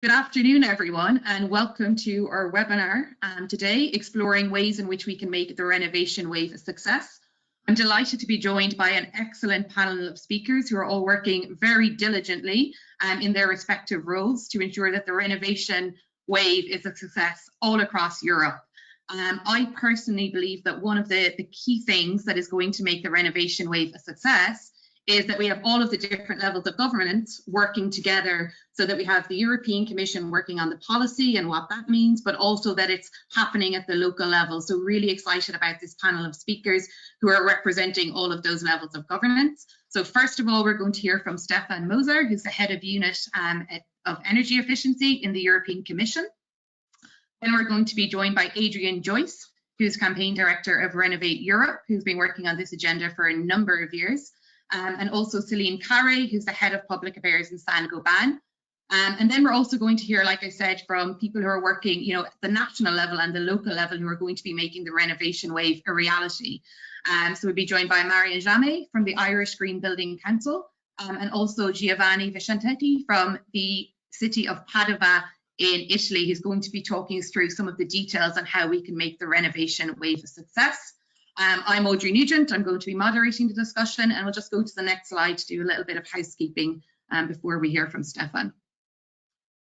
Good afternoon, everyone, and welcome to our webinar today, exploring ways in which we can make the Renovation Wave a success. I'm delighted to be joined by an excellent panel of speakers who are all working very diligently in their respective roles to ensure that the Renovation Wave is a success all across Europe. I personally believe that one of the key things that is going to make the Renovation Wave a success is that we have all of the different levels of governance working together, so that we have the European Commission working on the policy and what that means, but also that it's happening at the local level. So really excited about this panel of speakers who are representing all of those levels of governance. So first of all, we're going to hear from Stefan Moser, who's the head of unit of energy efficiency in the European Commission. Then we're going to be joined by Adrian Joyce, who's campaign director of Renovate Europe, who's been working on this agenda for a number of years. And also Celine Carre, who's the head of public affairs in Saint-Gobain. And then we're also going to hear, like I said, from people who are working, at the national level and the local level, who are going to be making the Renovation Wave a reality. So we'll be joined by Marian Jamet from the Irish Green Building Council, and also Giovanni Vicentetti from the city of Padova in Italy, who's going to be talking us through some of the details on how we can make the Renovation Wave a success. I'm Audrey Nugent. I'm going to be moderating the discussion, and we'll just go to the next slide to do a little bit of housekeeping before we hear from Stefan.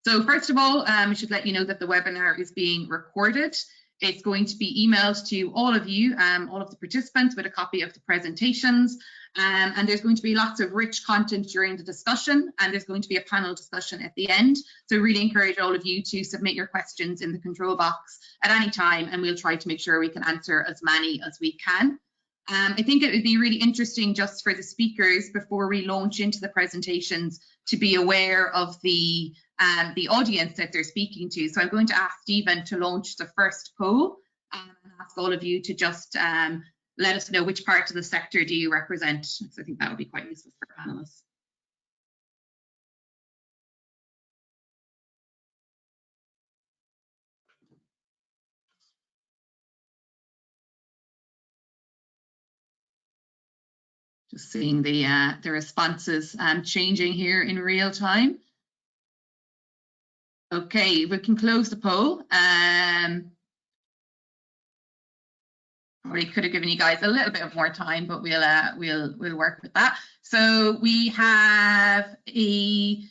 So first of all, I should let you know that the webinar is being recorded. It's going to be emailed to all of you, all of the participants, with a copy of the presentations. And there's going to be lots of rich content during the discussion, and there's going to be a panel discussion at the end. So really encourage all of you to submit your questions in the control box at any time, and we'll try to make sure we can answer as many as we can. I think it would be really interesting just for the speakers, before we launch into the presentations, to be aware of the audience that they're speaking to. So I'm going to ask Stephen to launch the first poll, and ask all of you to just let us know which part of the sector do you represent. So I think that would be quite useful for panelists. Just seeing the responses changing here in real time. Okay, we can close the poll. Probably could have given you guys a little bit of more time, but we'll work with that. So we have a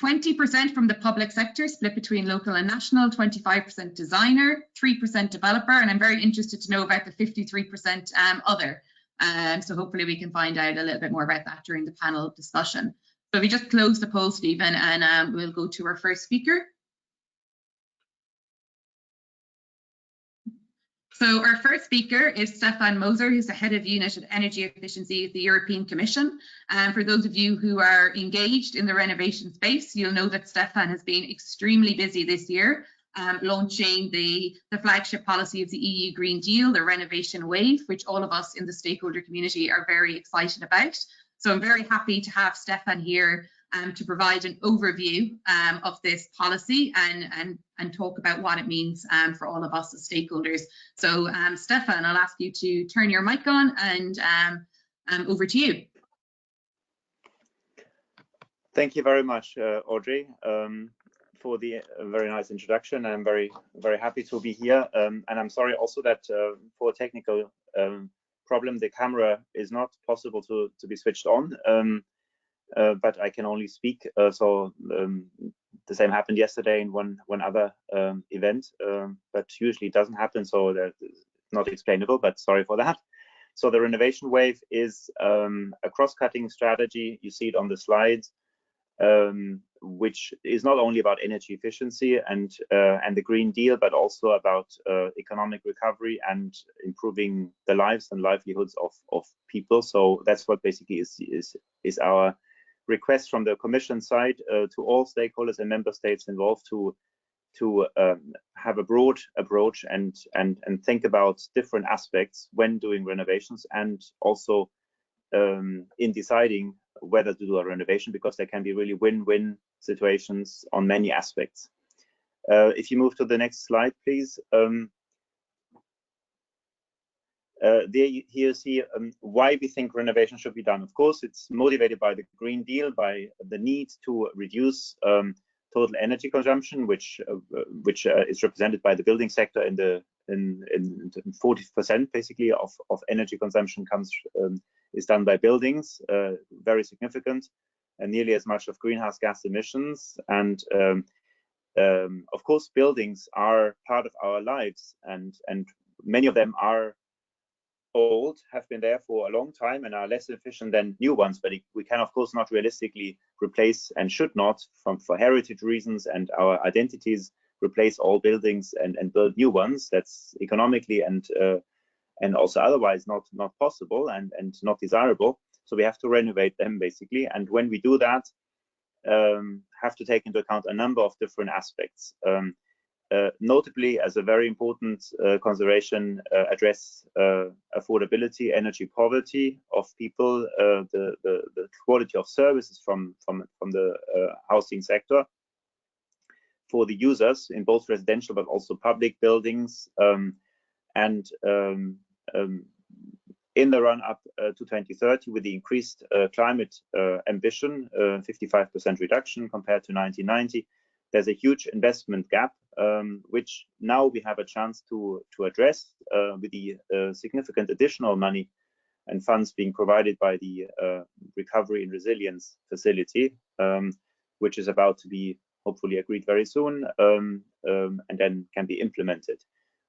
20% from the public sector, split between local and national, 25% designer, 3% developer, and I'm very interested to know about the 53% other. So hopefully we can find out a little bit more about that during the panel discussion. So we just close the poll, Stephen, and we'll go to our first speaker. So our first speaker is Stefan Moser, who's the head of unit of energy efficiency at the European Commission. And for those of you who are engaged in the renovation space, you'll know that Stefan has been extremely busy this year, launching the flagship policy of the EU Green Deal, the Renovation Wave, which all of us in the stakeholder community are very excited about. So I'm very happy to have Stefan here to provide an overview of this policy and talk about what it means for all of us as stakeholders. So Stefan, I'll ask you to turn your mic on, and over to you. Thank you very much, Audrey, for the very nice introduction. I'm very happy to be here, and I'm sorry also that for a technical problem, the camera is not possible to be switched on. But I can only speak, so the same happened yesterday in one other event, but usually it doesn't happen, so that's not explainable, but sorry for that. So the Renovation Wave is a cross-cutting strategy. You see it on the slides, which is not only about energy efficiency and the Green Deal, but also about economic recovery and improving the lives and livelihoods of people. So that's what basically is our request from the Commission side to all stakeholders and member states involved to have a broad approach and think about different aspects when doing renovations, and also in deciding whether to do a renovation, because there can be really win-win situations on many aspects. If you move to the next slide, please. There here you see why we think renovation should be done. Of course, it's motivated by the Green Deal, by the need to reduce total energy consumption, which is represented by the building sector in 40% basically of energy consumption is done by buildings, very significant, and nearly as much of greenhouse gas emissions. And of course, buildings are part of our lives, and many of them are old, have been there for a long time, and are less efficient than new ones. But we can, of course, not realistically replace, and should not, for heritage reasons and our identities, replace all buildings and build new ones. That's economically and also otherwise not possible and not desirable. So we have to renovate them basically. And when we do that, have to take into account a number of different aspects. Notably, as a very important consideration, address affordability, energy poverty of people, the quality of services from the housing sector for the users in both residential but also public buildings, and in the run-up to 2030, with the increased climate ambition, 55% reduction compared to 1990, there's a huge investment gap, which now we have a chance to address with the significant additional money and funds being provided by the Recovery and Resilience Facility, which is about to be hopefully agreed very soon, and then can be implemented,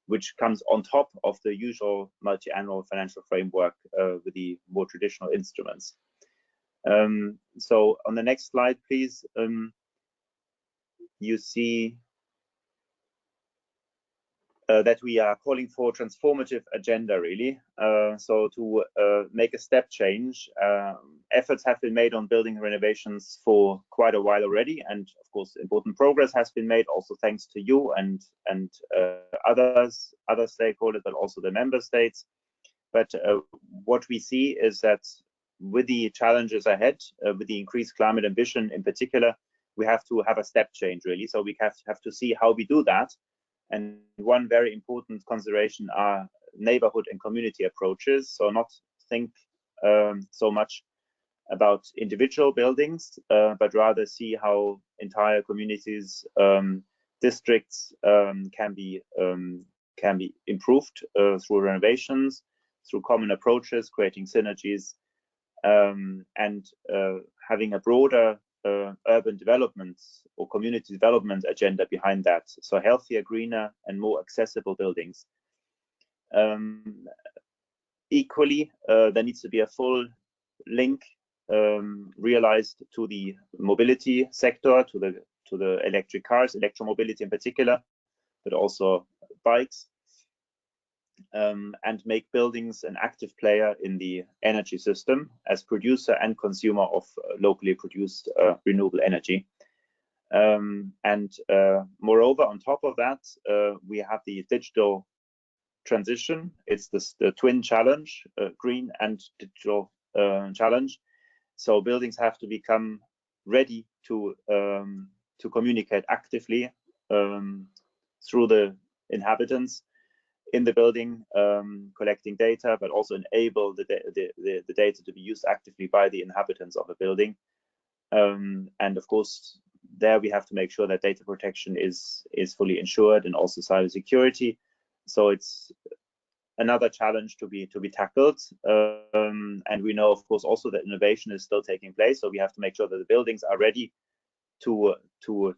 which comes on top of the usual multi-annual financial framework with the more traditional instruments. So on the next slide, please, you see that we are calling for transformative agenda, really. So to make a step change, efforts have been made on building renovations for quite a while already, and of course important progress has been made, also thanks to you and other stakeholders, but also the member states. But what we see is that with the challenges ahead, with the increased climate ambition in particular, we have to have a step change, really. So we have to see how we do that. And one very important consideration are neighborhood and community approaches. So not think so much about individual buildings, but rather see how entire communities, districts can be improved through renovations, through common approaches, creating synergies, and having a broader urban development or community development agenda behind that. So healthier, greener, and more accessible buildings. Equally, there needs to be a full link realized to the mobility sector, to the electric cars, electromobility in particular, but also bikes, and make buildings an active player in the energy system as producer and consumer of locally produced renewable energy. And moreover, on top of that, we have the digital transition. It's the twin challenge, green and digital challenge. So buildings have to become ready to communicate actively through the inhabitants in the building, collecting data, but also enable the data to be used actively by the inhabitants of a building. And of course, there we have to make sure that data protection is fully ensured, and also cybersecurity. So it's another challenge to be tackled. And we know, of course, also that innovation is still taking place. So we have to make sure that the buildings are ready to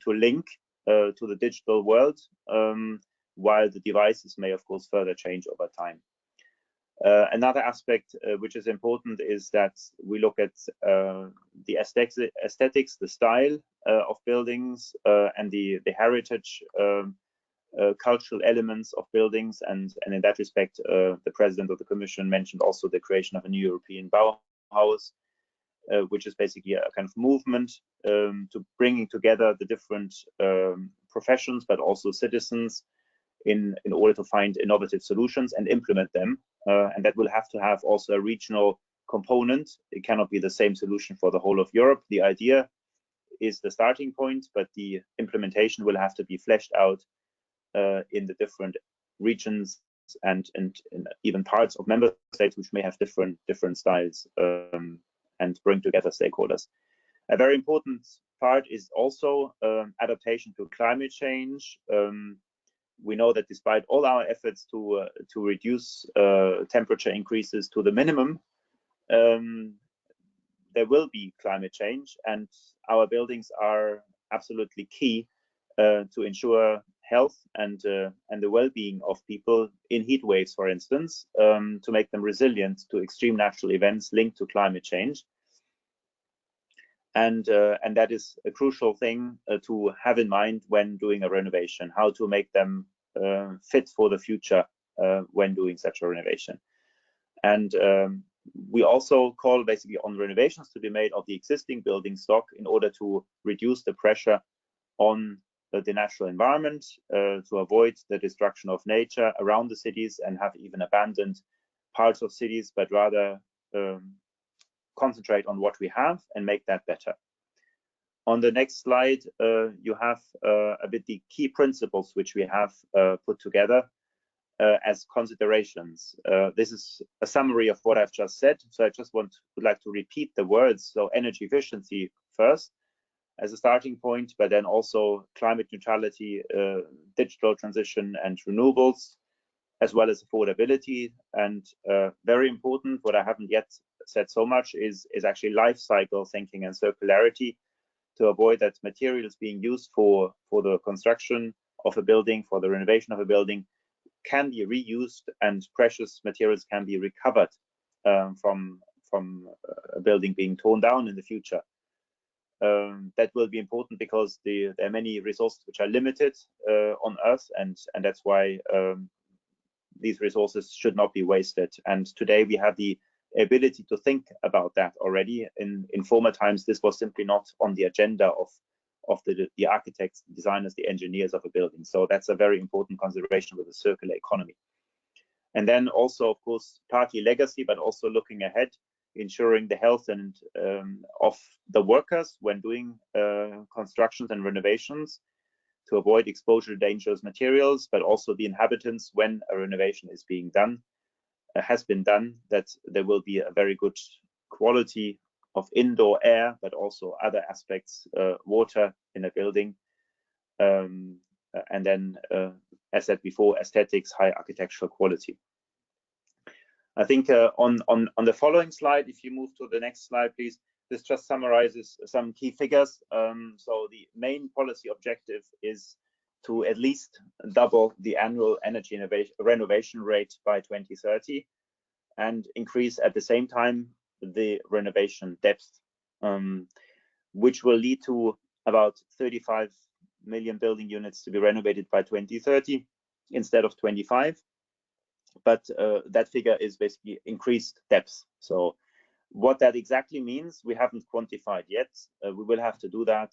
link to the digital world, while the devices may, of course, further change over time. Another aspect which is important is that we look at the aesthetics, the style of buildings, and the heritage, cultural elements of buildings. And in that respect, the President of the Commission mentioned also the creation of a new European Bauhaus, which is basically a kind of movement to bringing together the different professions, but also citizens, in order to find innovative solutions and implement them. And that will have to have also a regional component. It cannot be the same solution for the whole of Europe. The idea is the starting point, but the implementation will have to be fleshed out in the different regions and even parts of member states, which may have different styles, and bring together stakeholders. A very important part is also adaptation to climate change. We know that despite all our efforts to reduce temperature increases to the minimum, there will be climate change, and our buildings are absolutely key to ensure health and the well-being of people in heat waves, for instance, to make them resilient to extreme natural events linked to climate change. And that is a crucial thing to have in mind when doing a renovation, how to make them fit for the future when doing such a renovation. And we also call basically on renovations to be made of the existing building stock in order to reduce the pressure on the natural environment, to avoid the destruction of nature around the cities and have even abandoned parts of cities, but rather concentrate on what we have and make that better. On the next slide, you have a bit the key principles which we have put together as considerations. This is a summary of what I've just said, so I just would like to repeat the words. So energy efficiency first as a starting point, but then also climate neutrality, digital transition and renewables, as well as affordability. And very important, what I haven't yet said so much is actually life cycle thinking and circularity, to avoid that materials being used for the construction of a building, for the renovation of a building, can be reused and precious materials can be recovered from a building being torn down in the future. That will be important because there are many resources which are limited on Earth, and that's why these resources should not be wasted. And today we have the ability to think about that already. In former times, this was simply not on the agenda of the architects, the designers, the engineers of a building. So that's a very important consideration with the circular economy. And then also, of course, partly legacy, but also looking ahead, ensuring the health and of the workers when doing constructions and renovations, to avoid exposure to dangerous materials, but also the inhabitants when a renovation is being done, has been done, that there will be a very good quality of indoor air, but also other aspects, water in a building. And then, as said before, aesthetics, high architectural quality. I think on the following slide, if you move to the next slide, please, this just summarizes some key figures. So the main policy objective is to at least double the annual energy renovation rate by 2030 and increase at the same time the renovation depth, which will lead to about 35 million building units to be renovated by 2030 instead of 25. But that figure is basically increased depth. So what that exactly means, we haven't quantified yet. We will have to do that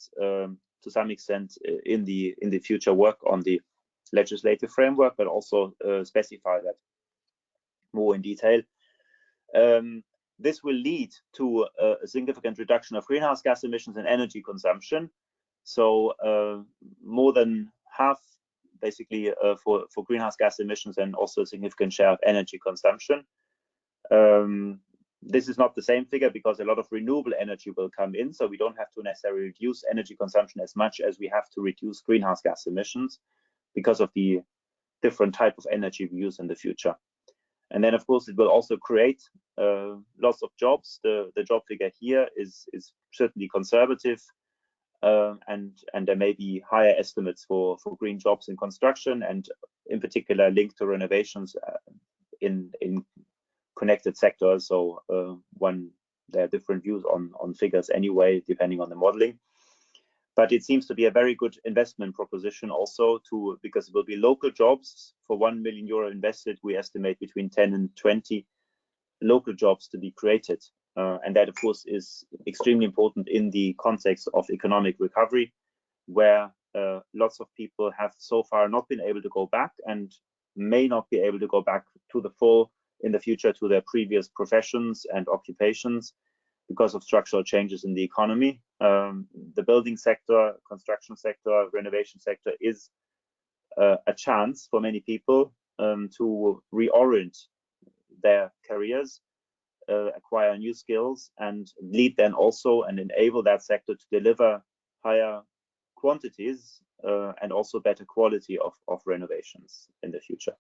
to some extent in the future work on the legislative framework, but also specify that more in detail. This will lead to a significant reduction of greenhouse gas emissions and energy consumption. So more than half, basically, for greenhouse gas emissions, and also a significant share of energy consumption. This is not the same figure because a lot of renewable energy will come in, so we don't have to necessarily reduce energy consumption as much as we have to reduce greenhouse gas emissions because of the different type of energy we use in the future. And then, of course, it will also create lots of jobs. The job figure here is certainly conservative, and there may be higher estimates for green jobs in construction, and in particular linked to renovations in connected sectors. So there are different views on figures anyway, depending on the modeling. But it seems to be a very good investment proposition also, because it will be local jobs. For 1 million euro invested, we estimate between 10 and 20 local jobs to be created. And that, of course, is extremely important in the context of economic recovery, where lots of people have so far not been able to go back and may not be able to go back to the full in the future to their previous professions and occupations because of structural changes in the economy. The building sector, construction sector, renovation sector is a chance for many people to reorient their careers, acquire new skills, and lead then also and enable that sector to deliver higher quantities and also better quality of renovations in the future.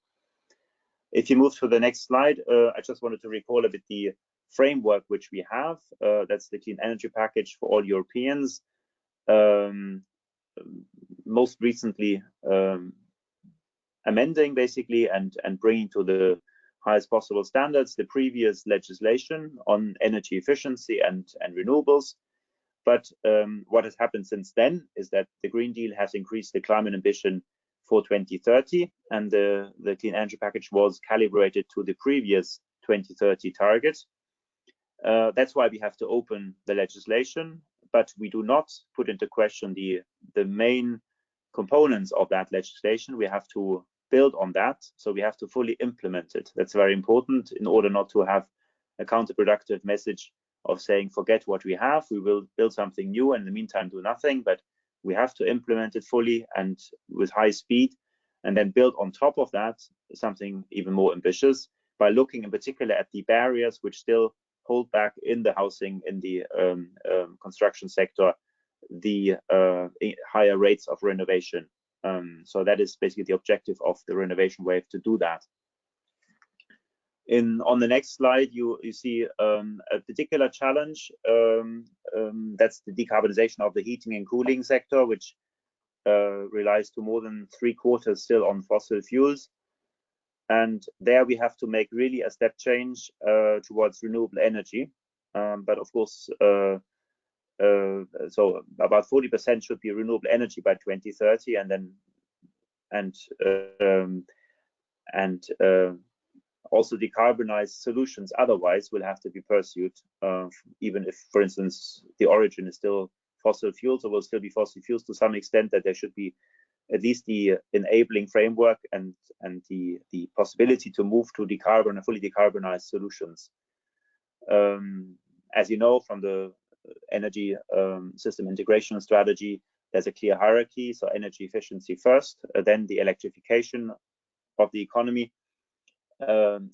If you move to the next slide, I just wanted to recall a bit the framework which we have. That's the Clean Energy Package for all Europeans. Most recently amending basically and bringing to the highest possible standards the previous legislation on energy efficiency and renewables. But what has happened since then is that the Green Deal has increased the climate ambition for 2030, and the Clean Energy Package was calibrated to the previous 2030 target. That's why we have to open the legislation, but we do not put into question the main components of that legislation. We have to build on that, so we have to fully implement it. That's very important in order not to have a counterproductive message of saying, forget what we have, we will build something new and in the meantime do nothing. But we have to implement it fully and with high speed, and then build on top of that something even more ambitious by looking in particular at the barriers which still hold back in the housing, in the construction sector, the higher rates of renovation. So that is basically the objective of the Renovation Wave, to do that. On the next slide, you see a particular challenge. That's the decarbonization of the heating and cooling sector, which relies to more than 3/4 still on fossil fuels. And there we have to make really a step change towards renewable energy. But of course, so about 40% should be renewable energy by 2030, and also decarbonized solutions otherwise will have to be pursued, even if, for instance, the origin is still fossil fuels, or will still be fossil fuels to some extent, that there should be at least the enabling framework and the possibility to move to fully decarbonized solutions. As you know from the energy system integration strategy, there's a clear hierarchy. So energy efficiency first, then the electrification of the economy,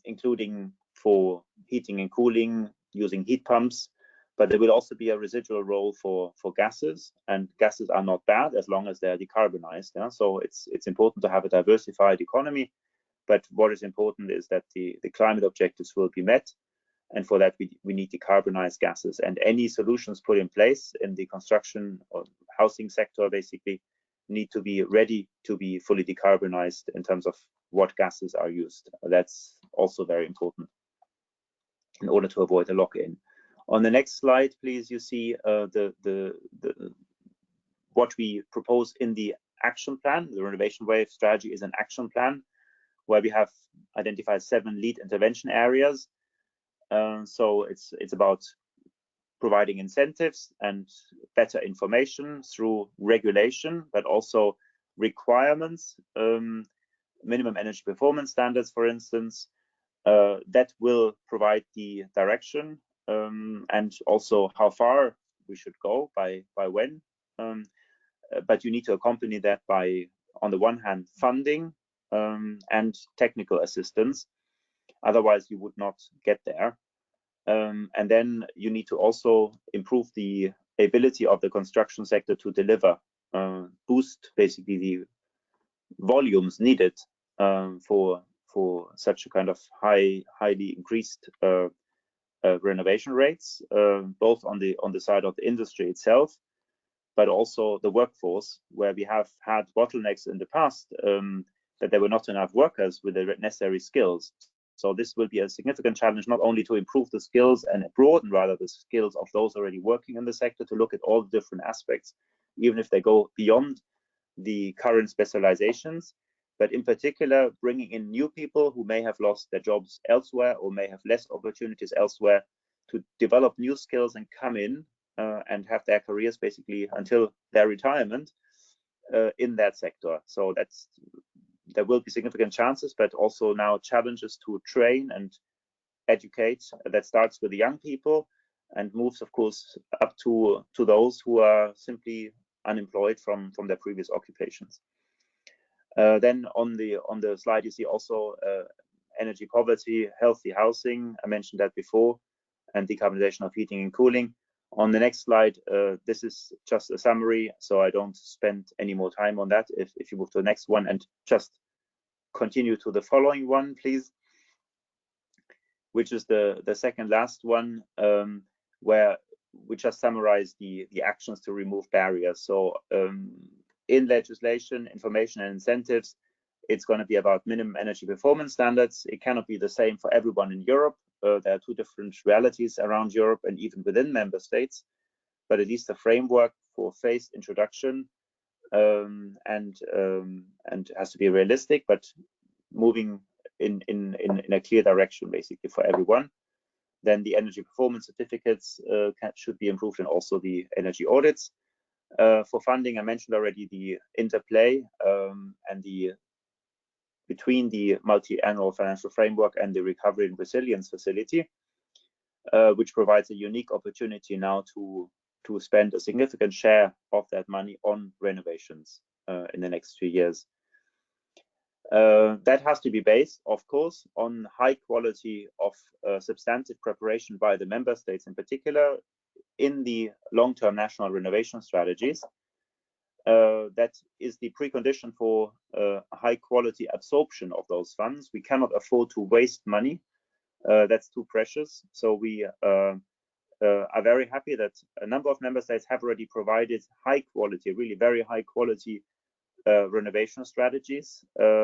including for heating and cooling using heat pumps. But there will also be a residual role for gases, and gases are not bad as long as they are decarbonized. Yeah? So it's important to have a diversified economy, but what is important is that the climate objectives will be met, and for that we need decarbonized gases. And any solutions put in place in the construction or housing sector basically need to be ready to be fully decarbonized in terms of what gases are used. That's also very important in order to avoid a lock-in. On the next slide, please, you see what we propose in the action plan. The Renovation Wave strategy is an action plan where we have identified 7 lead intervention areas. So it's about providing incentives and better information through regulation, but also requirements, minimum energy performance standards, for instance, that will provide the direction and also how far we should go by when. But you need to accompany that by, on the one hand, funding and technical assistance. Otherwise, you would not get there. And then you need to also improve the ability of the construction sector to deliver, boost basically the volumes needed for such a kind of highly increased renovation rates, both on the side of the industry itself, but also the workforce, where we have had bottlenecks in the past, that there were not enough workers with the necessary skills. So this will be a significant challenge, not only to improve the skills and broaden rather the skills of those already working in the sector, to look at all the different aspects, even if they go beyond the current specializations, but in particular bringing in new people who may have lost their jobs elsewhere or may have less opportunities elsewhere, to develop new skills and come in and have their careers basically until their retirement in that sector. So there will be significant chances, but also now challenges to train and educate. That starts with the young people and moves, of course, up to those who are simply unemployed from their previous occupations. Then on the slide, you see also energy poverty, healthy housing. I mentioned that before, and decarbonization of heating and cooling. On the next slide, this is just a summary, so I don't spend any more time on that. If you move to the next one and just continue to the following one, please, which is the second last one, where we just summarize the actions to remove barriers. So in legislation, information and incentives, it's going to be about minimum energy performance standards. It cannot be the same for everyone in Europe. There are two different realities around Europe and even within member states, but at least a framework for phased introduction, and has to be realistic, but moving in a clear direction basically for everyone. Then the energy performance certificates should be improved, and also the energy audits. For funding, I mentioned already the interplay and between the multi-annual financial framework and the Recovery and Resilience Facility, which provides a unique opportunity now to spend a significant share of that money on renovations in the next 2 years. That has to be based, of course, on high quality of substantive preparation by the member states, in particular in the long-term national renovation strategies. That is the precondition for high quality absorption of those funds. We cannot afford to waste money. That's too precious. So we are very happy that a number of member states have already provided high quality, really very high quality renovation strategies,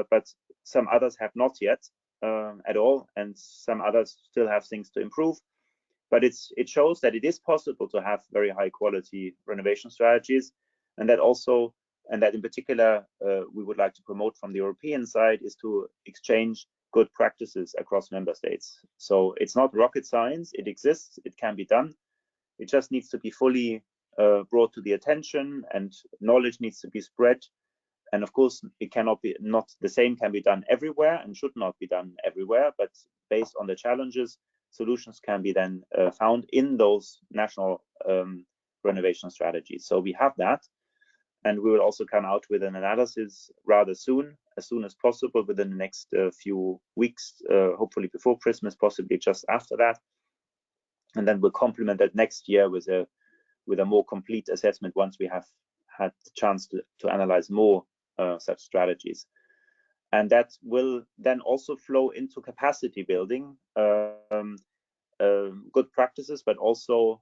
but some others have not yet at all, and some others still have things to improve. But it shows that it is possible to have very high quality renovation strategies, and that in particular we would like to promote from the European side is to exchange good practices across member states. So it's not rocket science, it exists, it can be done. It just needs to be fully brought to the attention, and knowledge needs to be spread. And of course, it cannot be, not the same can be done everywhere and should not be done everywhere, but based on the challenges, solutions can be then found in those national renovation strategies. So we have that, and we will also come out with an analysis rather soon, as soon as possible, within the next few weeks, hopefully before Christmas, possibly just after that. And then we'll complement that next year with a more complete assessment once we have had the chance to analyze more such strategies. And that will then also flow into capacity building, good practices, but also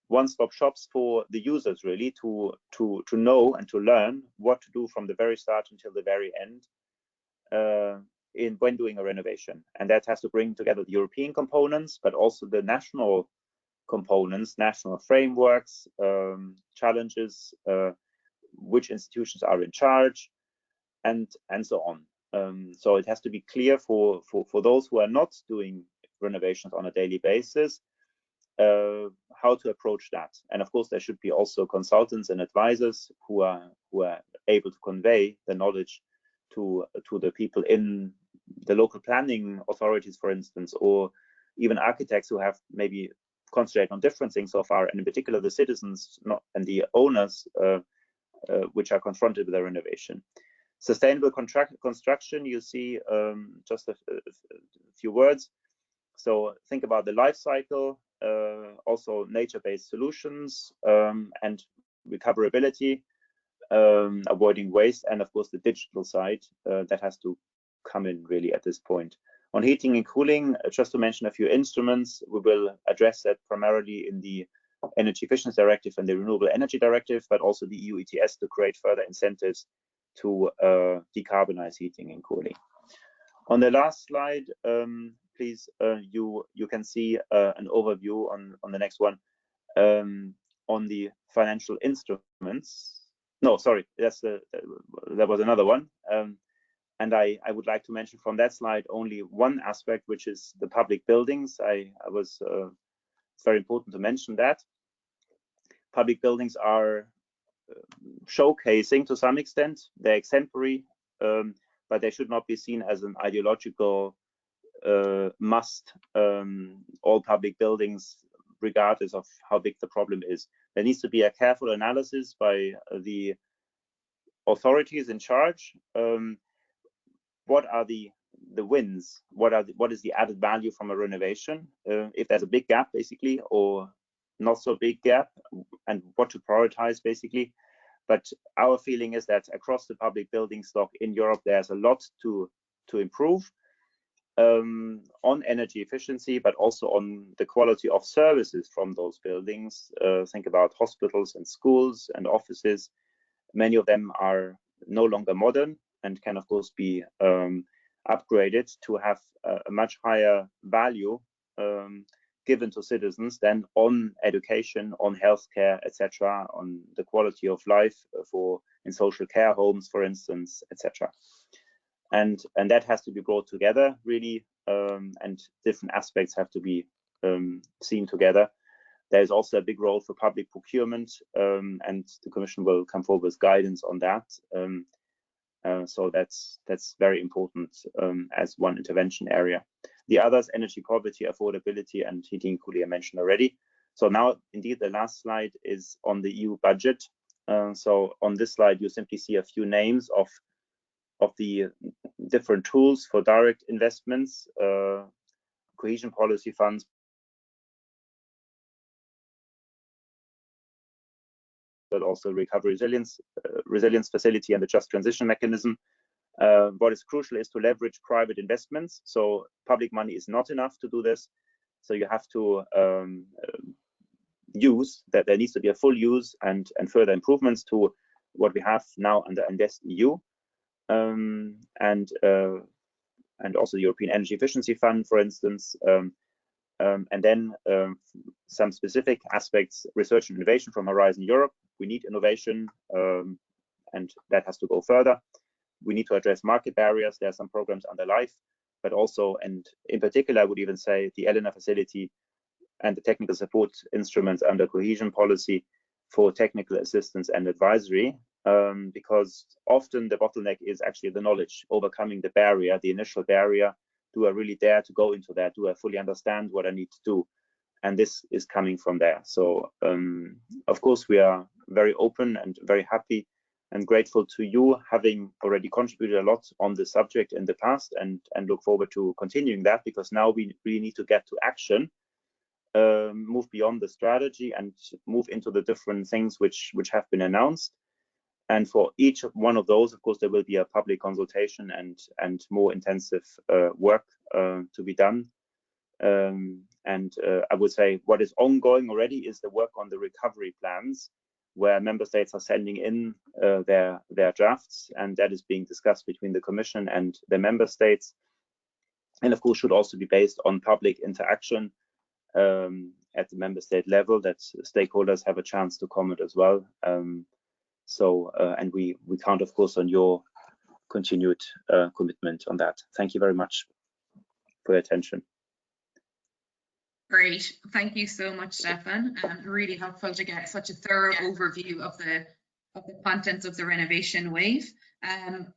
one-stop shops for the users, really, to know and to learn what to do from the very start until the very end when doing a renovation. And that has to bring together the European components, but also the national components, national frameworks, challenges, which institutions are in charge, and so on. So it has to be clear for those who are not doing renovations on a daily basis how to approach that. And of course, there should be also consultants and advisors who are able to convey the knowledge to the people in the local planning authorities, for instance, or even architects who have maybe concentrated on different things so far, and in particular the citizens and the owners which are confronted with the renovation. Sustainable construction, you see just a few words. So think about the life cycle, also nature-based solutions, and recoverability, avoiding waste, and of course the digital side that has to come in really at this point. On heating and cooling, just to mention a few instruments, we will address that primarily in the Energy Efficiency Directive and the Renewable Energy Directive, but also the EU ETS to create further incentives to decarbonize heating and cooling. On the last slide, please, you can see an overview on the next one on the financial instruments. No, sorry, there was another one. And I would like to mention from that slide only one aspect, which is the public buildings. It's very important to mention that. Public buildings are showcasing to some extent, they're exemplary, but they should not be seen as an ideological must. All public buildings, regardless of how big the problem is. There needs to be a careful analysis by the authorities in charge. What are the wins? What is the added value from a renovation? If there's a big gap, basically, or not so big gap and what to prioritize basically. But our feeling is that across the public building stock in Europe, there's a lot to improve on energy efficiency, but also on the quality of services from those buildings. Think about hospitals and schools and offices. Many of them are no longer modern and can of course be upgraded to have a much higher value given to citizens than on education, on healthcare, etc., on the quality of life in social care homes, for instance, etc. And that has to be brought together really, and different aspects have to be seen together. There's also a big role for public procurement, and the Commission will come forward with guidance on that. So that's very important as one intervention area. The others, energy poverty, affordability, and heating and cooling, I mentioned already. So now, indeed, the last slide is on the EU budget. So on this slide, you simply see a few names of the different tools for direct investments, cohesion policy funds, but also recovery resilience facility and the just transition mechanism. What is crucial is to leverage private investments. So public money is not enough to do this. So you have to use that. There needs to be a full use and further improvements to what we have now under InvestEU, and also the European Energy Efficiency Fund, for instance, and then some specific aspects, research and innovation from Horizon Europe. We need innovation, and that has to go further. We need to address market barriers. There are some programs under LIFE, but also, and in particular, I would even say the ELENA facility and the technical support instruments under cohesion policy for technical assistance and advisory, because often the bottleneck is actually the knowledge, overcoming the barrier, the initial barrier. Do I really dare to go into that? Do I fully understand what I need to do? And this is coming from there. So of course, we are very open and very happy and grateful to you, having already contributed a lot on the subject in the past, and look forward to continuing that, because now we really need to get to action, move beyond the strategy and move into the different things which have been announced. And for each one of those, of course, there will be a public consultation and more intensive work to be done. I would say what is ongoing already is the work on the recovery plans, where member states are sending in their drafts, and that is being discussed between the Commission and the member states. And of course, should also be based on public interaction at the member state level, that stakeholders have a chance to comment as well. And we count, of course, on your continued commitment on that. Thank you very much for your attention. Great, thank you so much, Stefan. Really helpful to get such a thorough overview of the contents of the Renovation Wave.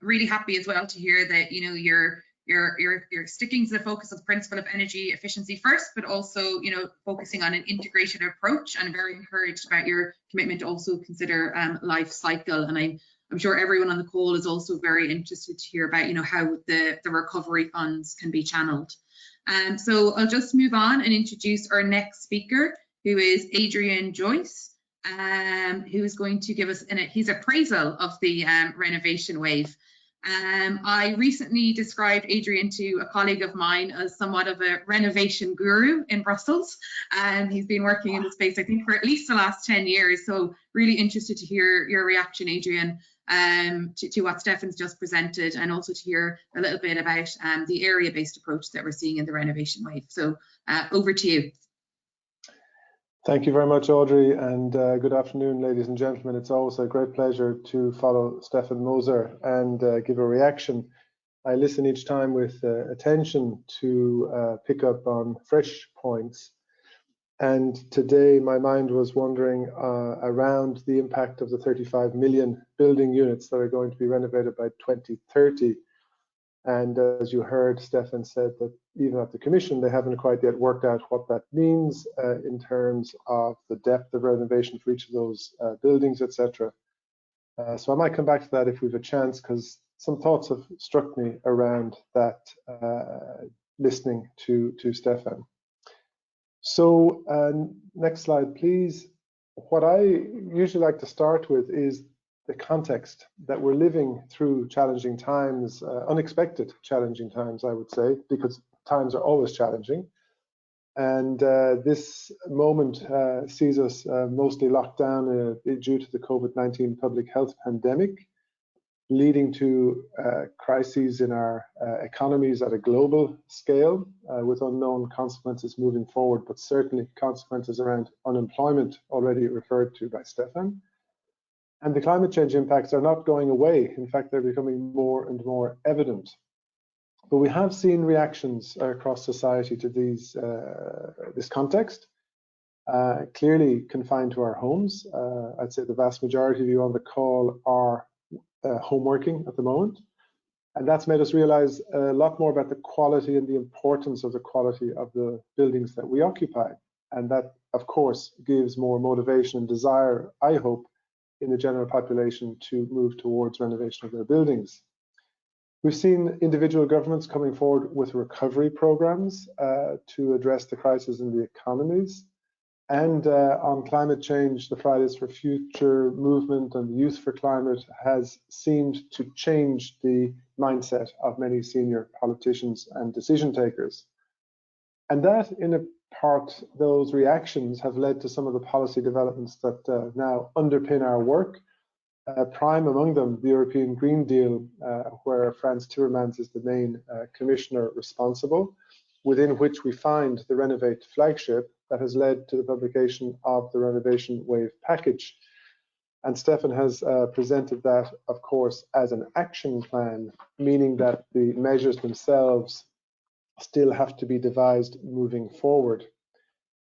Really happy as well to hear that you're sticking to the focus of the principle of energy efficiency first, but also focusing on an integrated approach, and very encouraged about your commitment to also consider life cycle. And I'm sure everyone on the call is also very interested to hear about how the recovery funds can be channeled. So I'll just move on and introduce our next speaker, who is Adrian Joyce, who is going to give us his appraisal of the Renovation Wave. I recently described Adrian to a colleague of mine as somewhat of a renovation guru in Brussels, and he's been working in the space, I think, for at least the last 10 years. So really interested to hear your reaction, Adrian, to what Stefan's just presented, and also to hear a little bit about the area-based approach that we're seeing in the Renovation Wave. So over to you. Thank you very much, Audrey, and good afternoon, ladies and gentlemen. It's always a great pleasure to follow Stefan Moser and give a reaction. I listen each time with attention to pick up on fresh points. And today my mind was wandering around the impact of the 35 million building units that are going to be renovated by 2030. And as you heard, Stefan said that even at the Commission, they haven't quite yet worked out what that means in terms of the depth of renovation for each of those buildings, etc. So I might come back to that if we have a chance, because some thoughts have struck me around that listening to Stefan. So next slide, please. What I usually like to start with is the context that we're living through challenging times, unexpected challenging times, I would say, because times are always challenging. And this moment sees us mostly locked down due to the COVID-19 public health pandemic, leading to crises in our economies at a global scale, with unknown consequences moving forward, but certainly consequences around unemployment already referred to by Stefan. And the climate change impacts are not going away. In fact, they're becoming more and more evident. But we have seen reactions across society to this context, clearly confined to our homes. I'd say the vast majority of you on the call are home working at the moment. And that's made us realize a lot more about the quality and the importance of the quality of the buildings that we occupy. And that, of course, gives more motivation and desire, I hope, in the general population to move towards renovation of their buildings. We've seen individual governments coming forward with recovery programs to address the crisis in the economies. And on climate change, the Fridays for Future movement and the Youth for Climate has seemed to change the mindset of many senior politicians and decision takers. And that, in a part, those reactions have led to some of the policy developments that now underpin our work. Prime among them, the European Green Deal, where Frans Timmermans is the main commissioner responsible, within which we find the Renovate flagship that has led to the publication of the Renovation Wave package. And Stefan has presented that, of course, as an action plan, meaning that the measures themselves still have to be devised moving forward.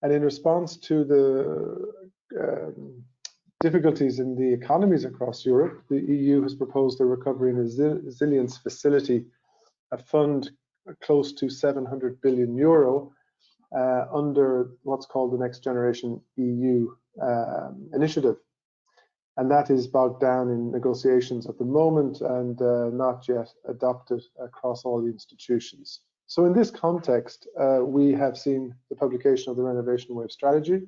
And in response to the difficulties in the economies across Europe, the EU has proposed a recovery and resilience facility, a fund close to 700 billion euro under what's called the Next Generation EU initiative. And that is bogged down in negotiations at the moment and not yet adopted across all the institutions. So in this context, we have seen the publication of the Renovation Wave strategy.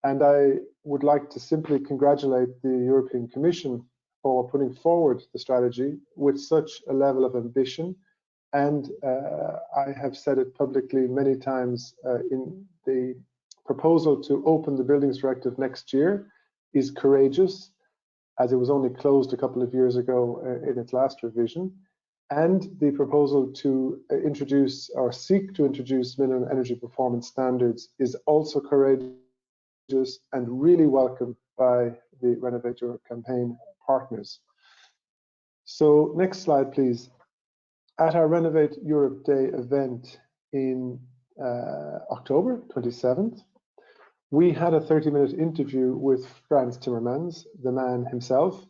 And I would like to simply congratulate the European Commission for putting forward the strategy with such a level of ambition. And I have said it publicly many times, in the proposal to open the Buildings Directive next year is courageous, as it was only closed a couple of years ago in its last revision. And the proposal to introduce or seek to introduce minimum energy performance standards is also courageous and really welcomed by the Renovate Europe campaign partners. So next slide, please. At our Renovate Europe Day event in October 27th, we had a 30-minute interview with Frans Timmermans, the man himself,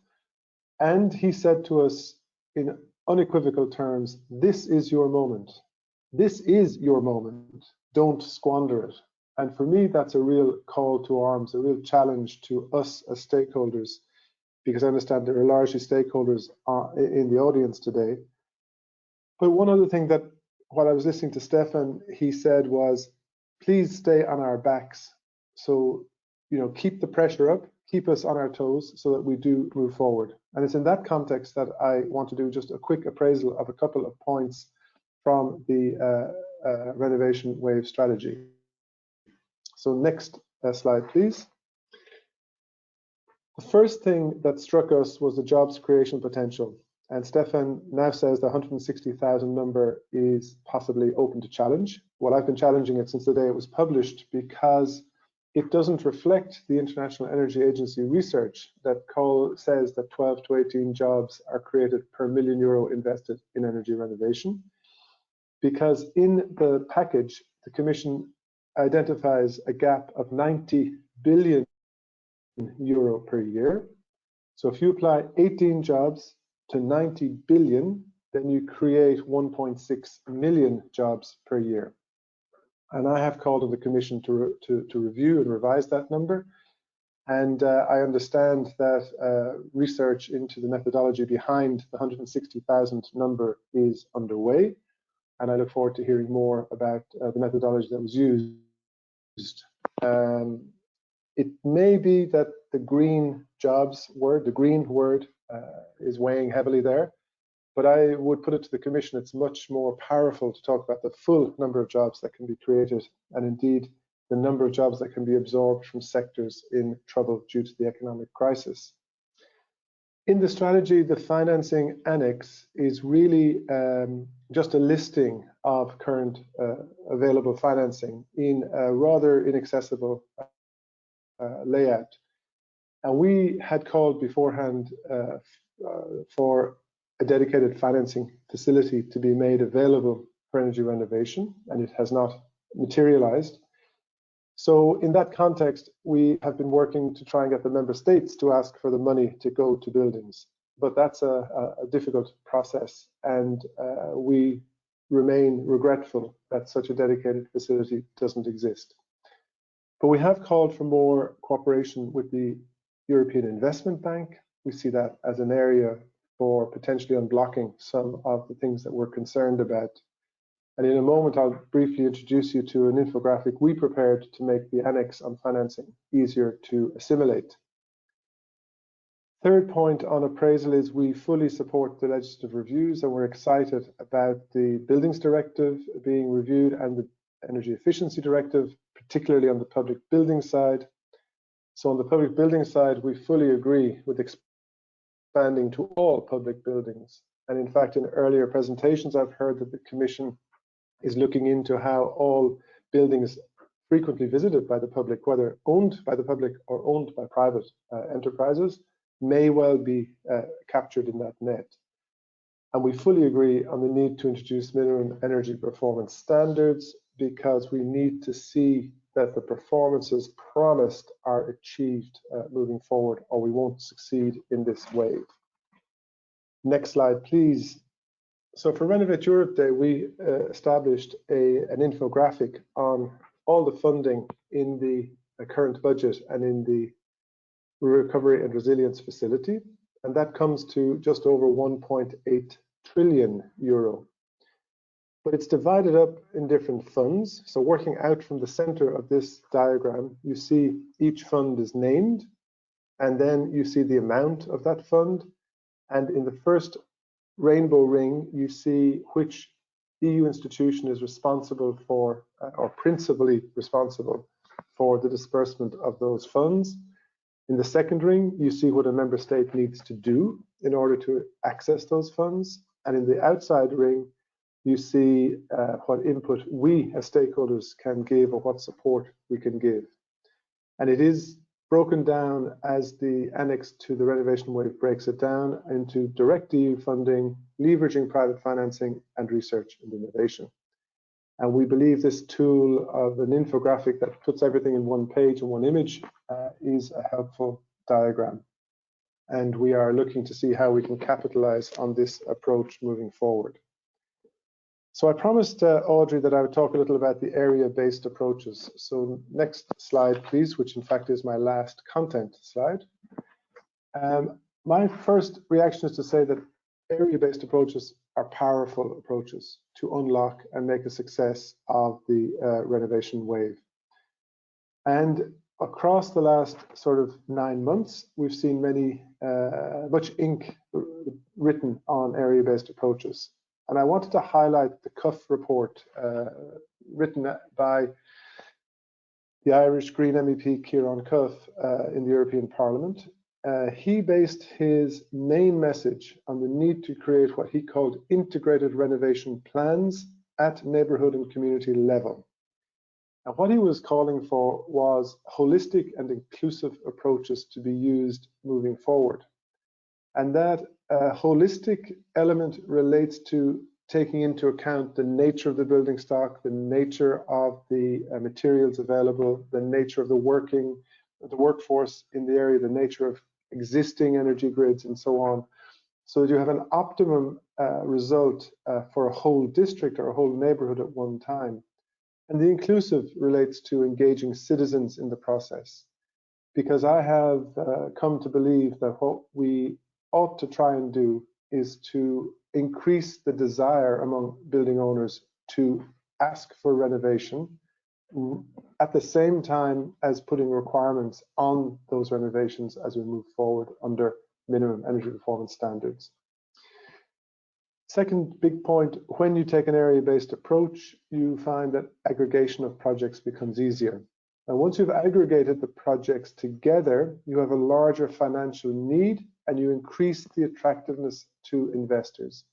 and he said to us in unequivocal terms, "This is your moment. This is your moment. Don't squander it." And for me, that's a real call to arms, a real challenge to us as stakeholders, because I understand there are largely stakeholders in the audience today. But one other thing that, while I was listening to Stefan, he said was, please stay on our backs. So, keep the pressure up, keep us on our toes so that we do move forward. And it's in that context that I want to do just a quick appraisal of a couple of points from the Renovation Wave strategy. So next slide, please. The first thing that struck us was the jobs creation potential. And Stefan now says the 160,000 number is possibly open to challenge. Well, I've been challenging it since the day it was published because it doesn't reflect the International Energy Agency research that says that 12 to 18 jobs are created per €1 million invested in energy renovation. Because in the package, the Commission identifies a gap of €90 billion per year. So if you apply 18 jobs to 90 billion, then you create 1.6 million jobs per year. And I have called on the Commission to review and revise that number. And I understand that research into the methodology behind the 160,000 number is underway. And I look forward to hearing more about the methodology that was used. It may be that the green jobs word, the green word, is weighing heavily there, but I would put it to the Commission, it's much more powerful to talk about the full number of jobs that can be created, and indeed the number of jobs that can be absorbed from sectors in trouble due to the economic crisis. In the strategy, the financing annex is really just a listing of current available financing in a rather inaccessible layout. And we had called beforehand for a dedicated financing facility to be made available for energy renovation, and it has not materialized. So in that context, we have been working to try and get the member states to ask for the money to go to buildings. But that's a difficult process, and we remain regretful that such a dedicated facility doesn't exist. But we have called for more cooperation with the European Investment Bank. We see that as an area for potentially unblocking some of the things that we're concerned about. And in a moment, I'll briefly introduce you to an infographic we prepared to make the annex on financing easier to assimilate. Third point on appraisal is we fully support the legislative reviews, and we're excited about the Buildings Directive being reviewed and the Energy Efficiency Directive, particularly on the public building side. So on the public building side, we fully agree with expanding to all public buildings. And in fact, in earlier presentations, I've heard that the Commission is looking into how all buildings frequently visited by the public, whether owned by the public or owned by private enterprises, may well be captured in that net. And we fully agree on the need to introduce minimum energy performance standards, because we need to see that the performances promised are achieved moving forward, or we won't succeed in this wave. Next slide, please. So for Renovate Europe Day, we established an infographic on all the funding in the current budget and in the Recovery and Resilience Facility, and that comes to just over 1.8 trillion euro. But it's divided up in different funds. So working out from the center of this diagram, you see each fund is named, and then you see the amount of that fund. And in the first rainbow ring, you see which EU institution is responsible for, or principally responsible for, the disbursement of those funds. In the second ring, you see what a member state needs to do in order to access those funds. And in the outside ring, you see what input we as stakeholders can give, or what support we can give. And it is broken down as the annex to the Renovation Wave breaks it down into direct EU funding, leveraging private financing, and research and innovation. And we believe this tool of an infographic that puts everything in one page and one image is a helpful diagram. And we are looking to see how we can capitalize on this approach moving forward. So I promised Audrey that I would talk a little about the area-based approaches. So next slide, please, which in fact is my last content slide. My first reaction is to say that area-based approaches are powerful approaches to unlock and make a success of the renovation wave. And across the last sort of 9 months, we've seen much ink written on area-based approaches. And I wanted to highlight the Cuff report written by the Irish Green MEP Ciarán Cuff in the European Parliament. He based his main message on the need to create what he called integrated renovation plans at neighbourhood and community level. And what he was calling for was holistic and inclusive approaches to be used moving forward. And that holistic element relates to taking into account the nature of the building stock, the nature of the materials available, the nature of the workforce in the area, the nature of existing energy grids, and so on, so that you have an optimum result for a whole district or a whole neighborhood at one time. And the inclusive relates to engaging citizens in the process, because I have come to believe that what we ought to try and do is to increase the desire among building owners to ask for renovation, at the same time as putting requirements on those renovations as we move forward under minimum energy performance standards. Second big point, when you take an area-based approach, you find that aggregation of projects becomes easier. And once you've aggregated the projects together, you have a larger financial need and you increase the attractiveness to investors.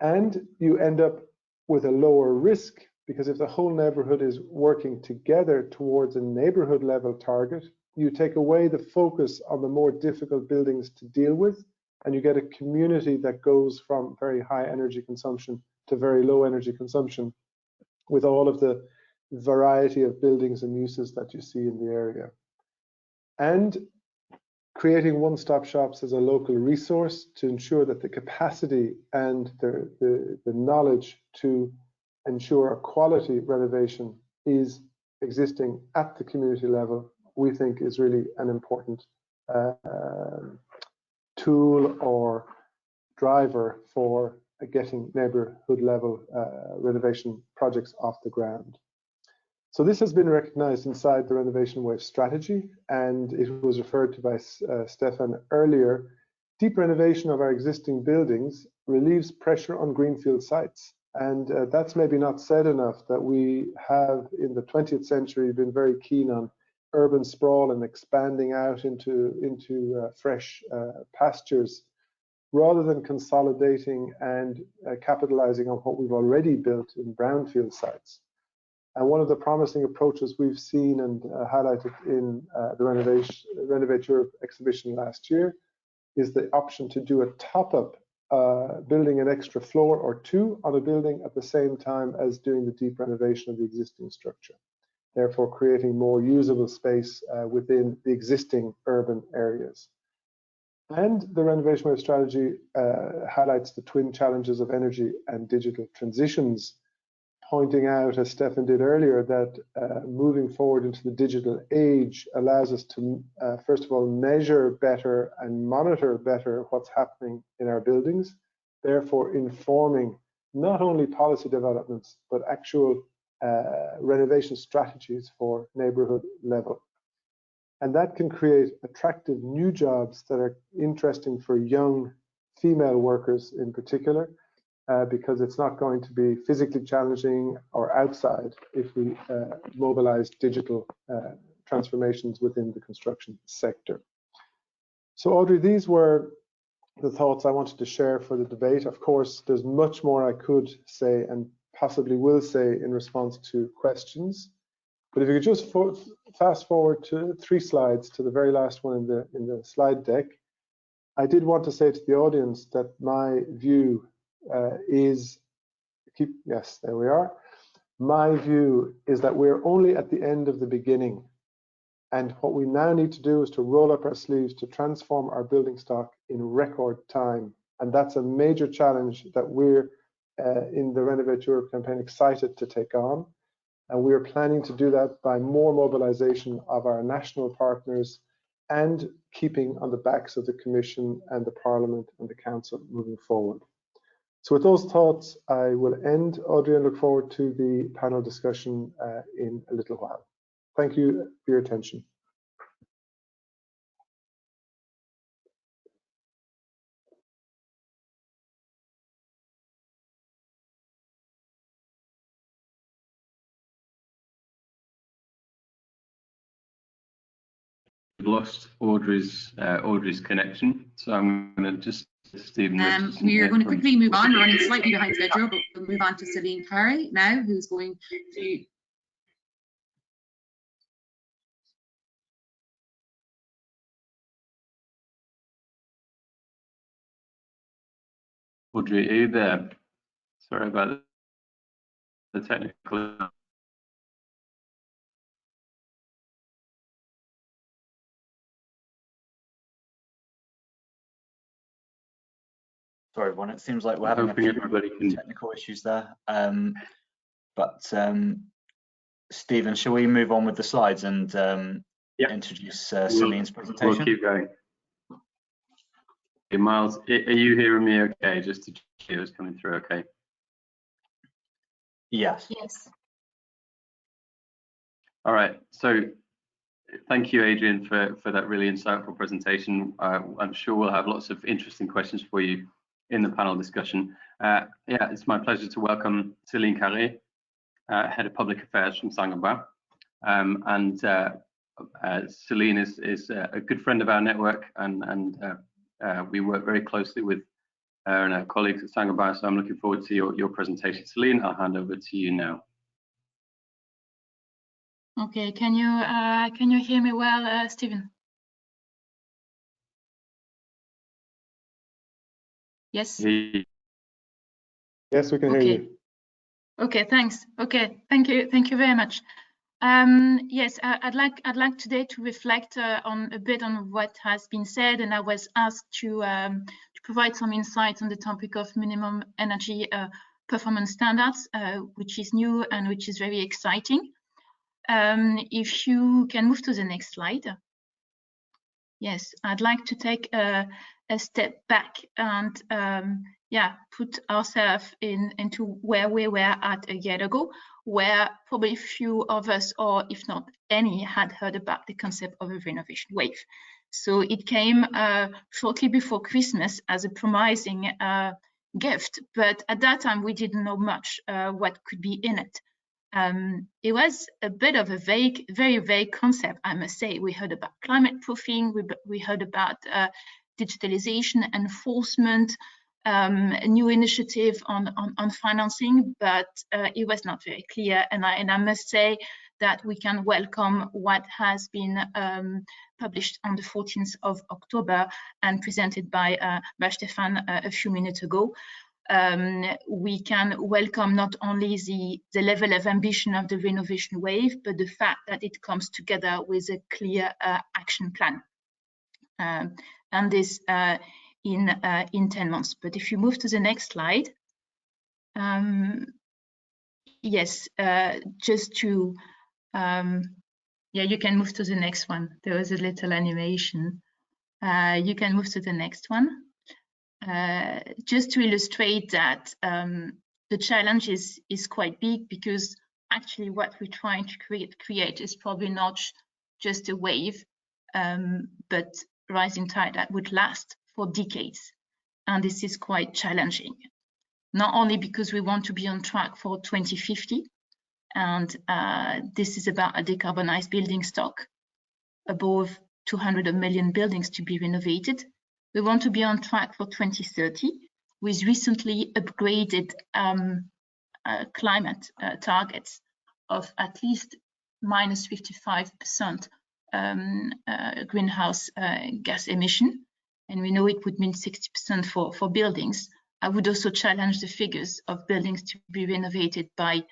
And you end up with a lower risk, because if the whole neighborhood is working together towards a neighborhood level target, you take away the focus on the more difficult buildings to deal with, and you get a community that goes from very high energy consumption to very low energy consumption with all of the variety of buildings and uses that you see in the area. And creating one-stop shops as a local resource to ensure that the capacity and the knowledge to ensure a quality renovation is existing at the community level, we think is really an important tool or driver for getting neighborhood level renovation projects off the ground. So this has been recognized inside the Renovation Wave strategy, and it was referred to by Stefan earlier. Deep renovation of our existing buildings relieves pressure on greenfield sites. And that's maybe not said enough, that we have in the 20th century been very keen on urban sprawl and expanding out into fresh pastures, rather than consolidating and capitalizing on what we've already built in brownfield sites. And one of the promising approaches we've seen and highlighted in the Renovate Europe exhibition last year is the option to do a top-up, building an extra floor or two on a building at the same time as doing the deep renovation of the existing structure, therefore creating more usable space within the existing urban areas. And the Renovation Wave strategy highlights the twin challenges of energy and digital transitions, pointing out, as Stefan did earlier, that moving forward into the digital age allows us to, first of all, measure better and monitor better what's happening in our buildings, therefore informing not only policy developments, but actual renovation strategies for neighborhood level. And that can create attractive new jobs that are interesting for young female workers in particular, because it's not going to be physically challenging or outside if we mobilize digital transformations within the construction sector. So Audrey, these were the thoughts I wanted to share for the debate. Of course, there's much more I could say and possibly will say in response to questions. But if you could just fast forward to 3 slides to the very last one in the slide deck. I did want to say to the audience that my view yes, there we are. My view is that we're only at the end of the beginning. And what we now need to do is to roll up our sleeves to transform our building stock in record time. And that's a major challenge that we're in the Renovate Europe campaign excited to take on. And we are planning to do that by more mobilization of our national partners and keeping on the backs of the Commission and the Parliament and the Council moving forward. So with those thoughts, I will end, Audrey, and look forward to the panel discussion in a little while. Thank you for your attention. We've lost Audrey's connection, so I'm going to just Stephen. We're going to quickly move on. We're running slightly behind schedule, but we'll move on to Celine Parry now, who's going to. Audrey, are you there? Sorry about the technical. Sorry, everyone. It seems like we're having a few technical issues there. Stephen, shall we move on with the slides and introduce Celine's presentation? We'll keep going. Okay, Miles, are you hearing me okay? Just to check it's coming through okay. Yes. Yes. All right, so thank you, Adrian, for that really insightful presentation. I'm sure we'll have lots of interesting questions for you in the panel discussion. Yeah, it's my pleasure to welcome Céline Carré, Head of Public Affairs from Saint-Gobain. Céline is a good friend of our network, and we work very closely with her and our colleagues at Saint-Gobain, so I'm looking forward to your presentation. Céline, I'll hand over to you now. Okay, can you hear me well, Stephen? Yes. Yes, we can hear you. Okay, thanks. Okay, thank you very much. Yes, I'd like today to reflect on a bit on what has been said, and I was asked to provide some insights on the topic of minimum energy performance standards, which is new and which is very exciting. If you can move to the next slide. Yes, I'd like to take a step back and put ourselves into where we were at a year ago, where probably few of us, or if not any, had heard about the concept of a renovation wave. So it came shortly before Christmas as a promising gift, but at that time we didn't know much what could be in it. It was a bit of a vague, very vague concept, I must say. We heard about climate proofing, we heard about digitalization, enforcement, a new initiative on financing, but it was not very clear. And I must say that we can welcome what has been published on the 14th of October and presented by Stefan a few minutes ago. We can welcome not only the level of ambition of the renovation wave, but the fact that it comes together with a clear action plan, and this in 10 months. But if you move to the next slide, yes, just to you can move to the next one. There was a little animation. You can move to the next one. Just to illustrate that the challenge is quite big, because actually what we're trying to create is probably not just a wave, but rising tide that would last for decades. And this is quite challenging, not only because we want to be on track for 2050, and this is about a decarbonized building stock, above 200 million buildings to be renovated. We want to be on track for 2030 with recently upgraded climate targets of at least minus 55% greenhouse gas emission. And we know it would mean 60% for buildings. I would also challenge the figures of buildings to be renovated by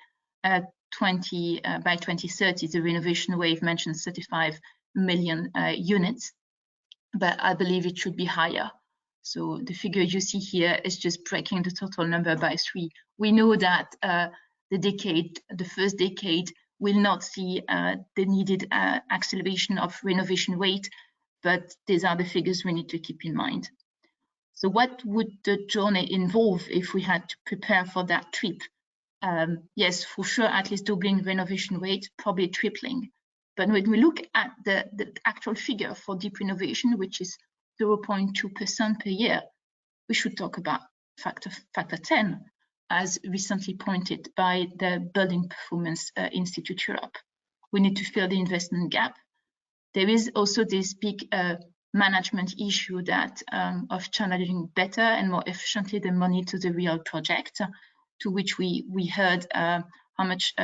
2030. The renovation wave mentions 35 million units. But I believe it should be higher. So the figure you see here is just breaking the total number by 3. We know that the first decade will not see the needed acceleration of renovation rate, but these are the figures we need to keep in mind. So what would the journey involve if we had to prepare for that trip? Yes, for sure, at least doubling renovation rate, probably tripling. But when we look at the actual figure for deep renovation, which is 0.2% per year, we should talk about factor 10, as recently pointed by the Building Performance Institute Europe. We need to fill the investment gap. There is also this big management issue that of channeling better and more efficiently the money to the real project, to which we heard how much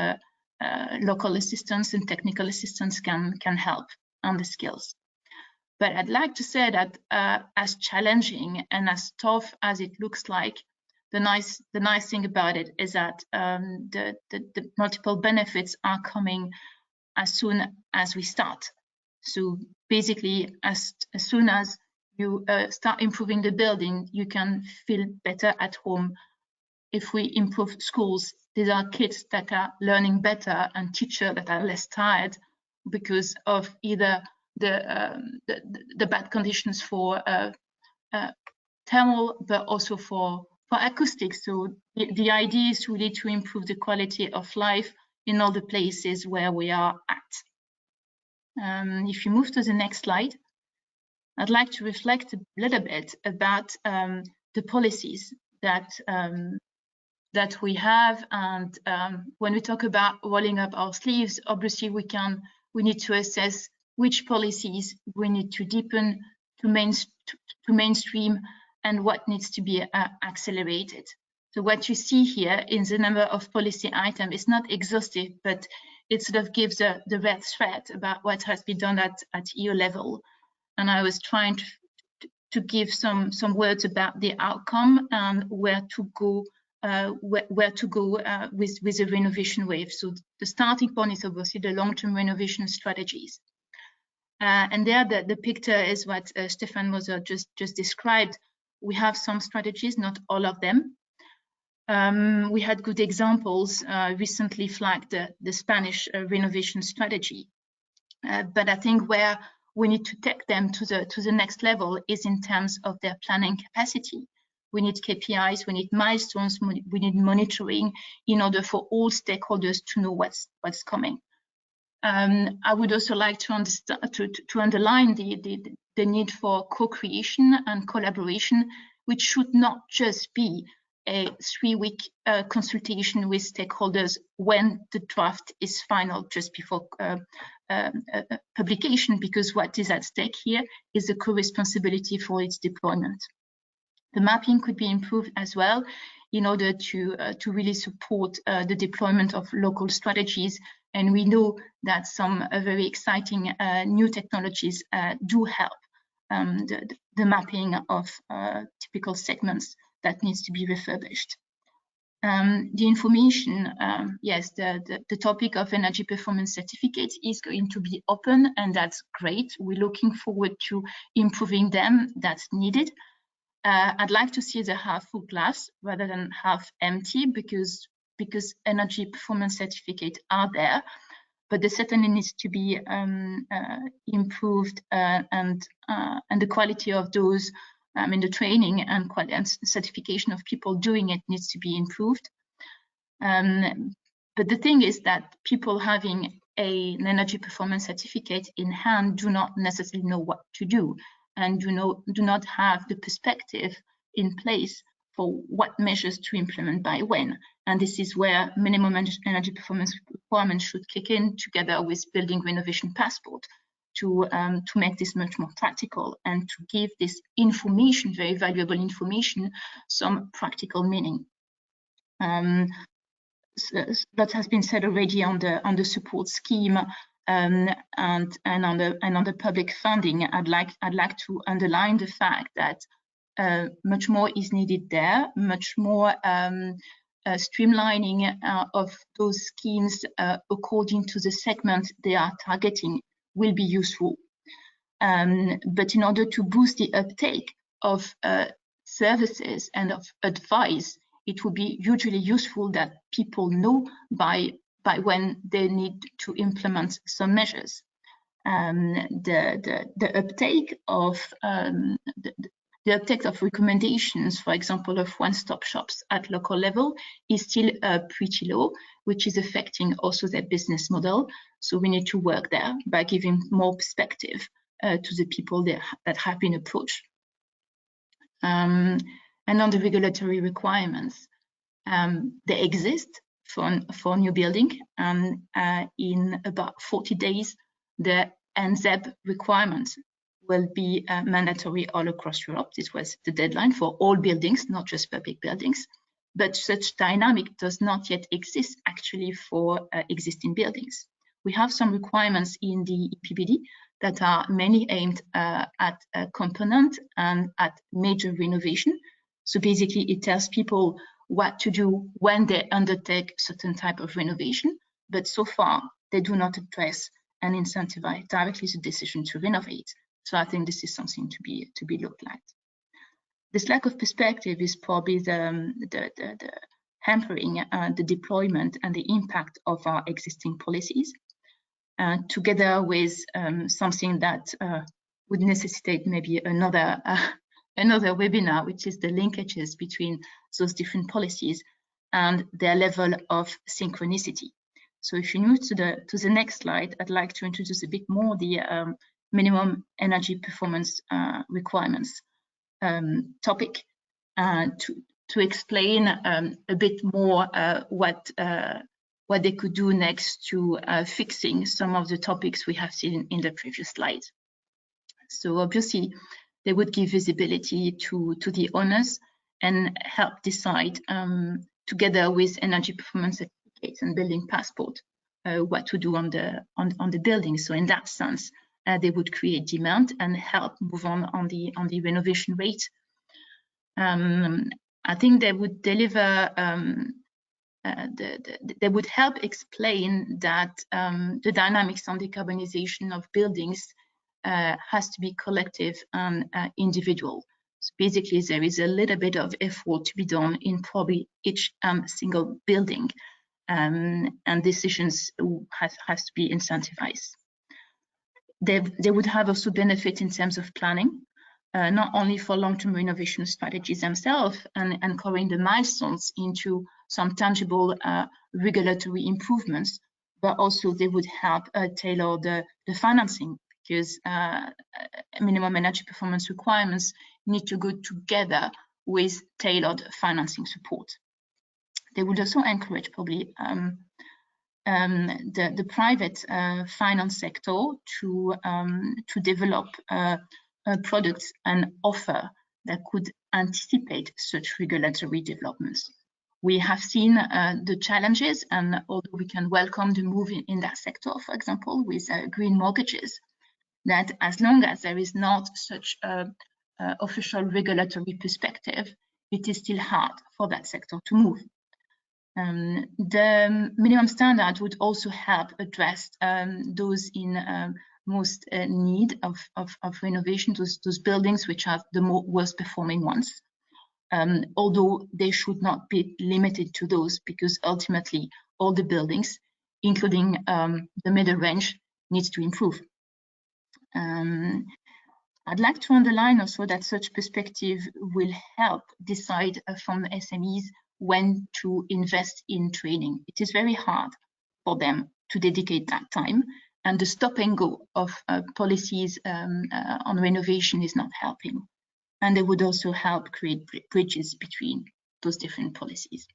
local assistance and technical assistance can help on the skills. But I'd like to say that as challenging and as tough as it looks like, the nice thing about it is that the multiple benefits are coming as soon as we start. So basically, as soon as you start improving the building, you can feel better at home. If we improve schools, these are kids that are learning better and teachers that are less tired because of either the bad conditions for thermal, but also for acoustics. So the idea is really to improve the quality of life in all the places where we are at. If you move to the next slide, I'd like to reflect a little bit about the policies that that we have, and when we talk about rolling up our sleeves, obviously we need to assess which policies we need to deepen, to mainstream, and what needs to be accelerated. So what you see here in the number of policy items is not exhaustive, but it sort of gives the red thread about what has been done at EU level. And I was trying to give some words about the outcome and where to go with the renovation wave. So the starting point is obviously the long-term renovation strategies. And there the picture is what Stefan Moser just described. We have some strategies, not all of them. We had good examples, recently flagged the Spanish renovation strategy. But I think where we need to take them to the next level is in terms of their planning capacity. We need KPIs, we need milestones, we need monitoring in order for all stakeholders to know what's coming. I would also like to underline the need for co-creation and collaboration, which should not just be a 3-week consultation with stakeholders when the draft is final just before publication, because what is at stake here is the co-responsibility for its deployment. The mapping could be improved as well in order to really support the deployment of local strategies. And we know that some very exciting new technologies do help the mapping of typical segments that needs to be refurbished. The information, yes, the topic of energy performance certificates is going to be open, and that's great. We're looking forward to improving them. That's needed. I'd like to see the half full glass rather than half empty, because energy performance certificates are there, but they certainly needs to be improved, and the quality of those, the training and certification of people doing it needs to be improved. But the thing is that people having an energy performance certificate in hand do not necessarily know what to do, and do not have the perspective in place for what measures to implement by when. And this is where minimum energy performance requirements should kick in together with building renovation passport to make this much more practical and to give this information, very valuable information, some practical meaning. That has been said already on the support scheme. And on the public funding, I'd like to underline the fact that much more is needed there, much more streamlining of those schemes according to the segment they are targeting will be useful. But in order to boost the uptake of services and of advice, it would be hugely useful that people know by when they need to implement some measures. The uptake of the uptake of recommendations, for example, of one-stop shops at local level is still pretty low, which is affecting also their business model. So we need to work there by giving more perspective to the people that have been approached. And on the regulatory requirements, they exist for new building, and in about 40 days, the NZEB requirements will be mandatory all across Europe. This was the deadline for all buildings, not just public buildings. But such dynamic does not yet exist actually for existing buildings. We have some requirements in the EPBD that are mainly aimed at a component and at major renovation. So basically it tells people what to do when they undertake certain type of renovation, but so far they do not address and incentivize directly the decision to renovate. So I think this is something to be looked at. This lack of perspective is probably the hampering the deployment and the impact of our existing policies, together with something that would necessitate maybe another webinar, which is the linkages between those different policies and their level of synchronicity. So if you move to the next slide, I'd like to introduce a bit more the minimum energy performance requirements topic to explain a bit more what they could do next to fixing some of the topics we have seen in the previous slide. So obviously, they would give visibility to the owners and help decide together with energy performance certificates and building passport what to do on the building. So in that sense, they would create demand and help move on the renovation rate. I think they would deliver. They would help explain that the dynamics on decarbonization of buildings has to be collective and individual. So basically, there is a little bit of effort to be done in probably each single building, and decisions has to be incentivized. They would have also benefit in terms of planning, not only for long-term renovation strategies themselves and covering the milestones into some tangible regulatory improvements, but also they would help tailor the financing, because minimum energy performance requirements need to go together with tailored financing support. They would also encourage probably the private finance sector to develop products and offer that could anticipate such regulatory developments. We have seen the challenges, and although we can welcome the move in that sector, for example, with green mortgages, that as long as there is not such official regulatory perspective, it is still hard for that sector to move. The minimum standard would also help address those in most need of renovation, those buildings which are the worst performing ones. Although they should not be limited to those, because ultimately all the buildings, including the middle range, needs to improve. I'd like to underline also that such perspective will help decide from SMEs when to invest in training. It is very hard for them to dedicate that time, and the stop and go of policies on renovation is not helping. And they would also help create bridges between those different policies.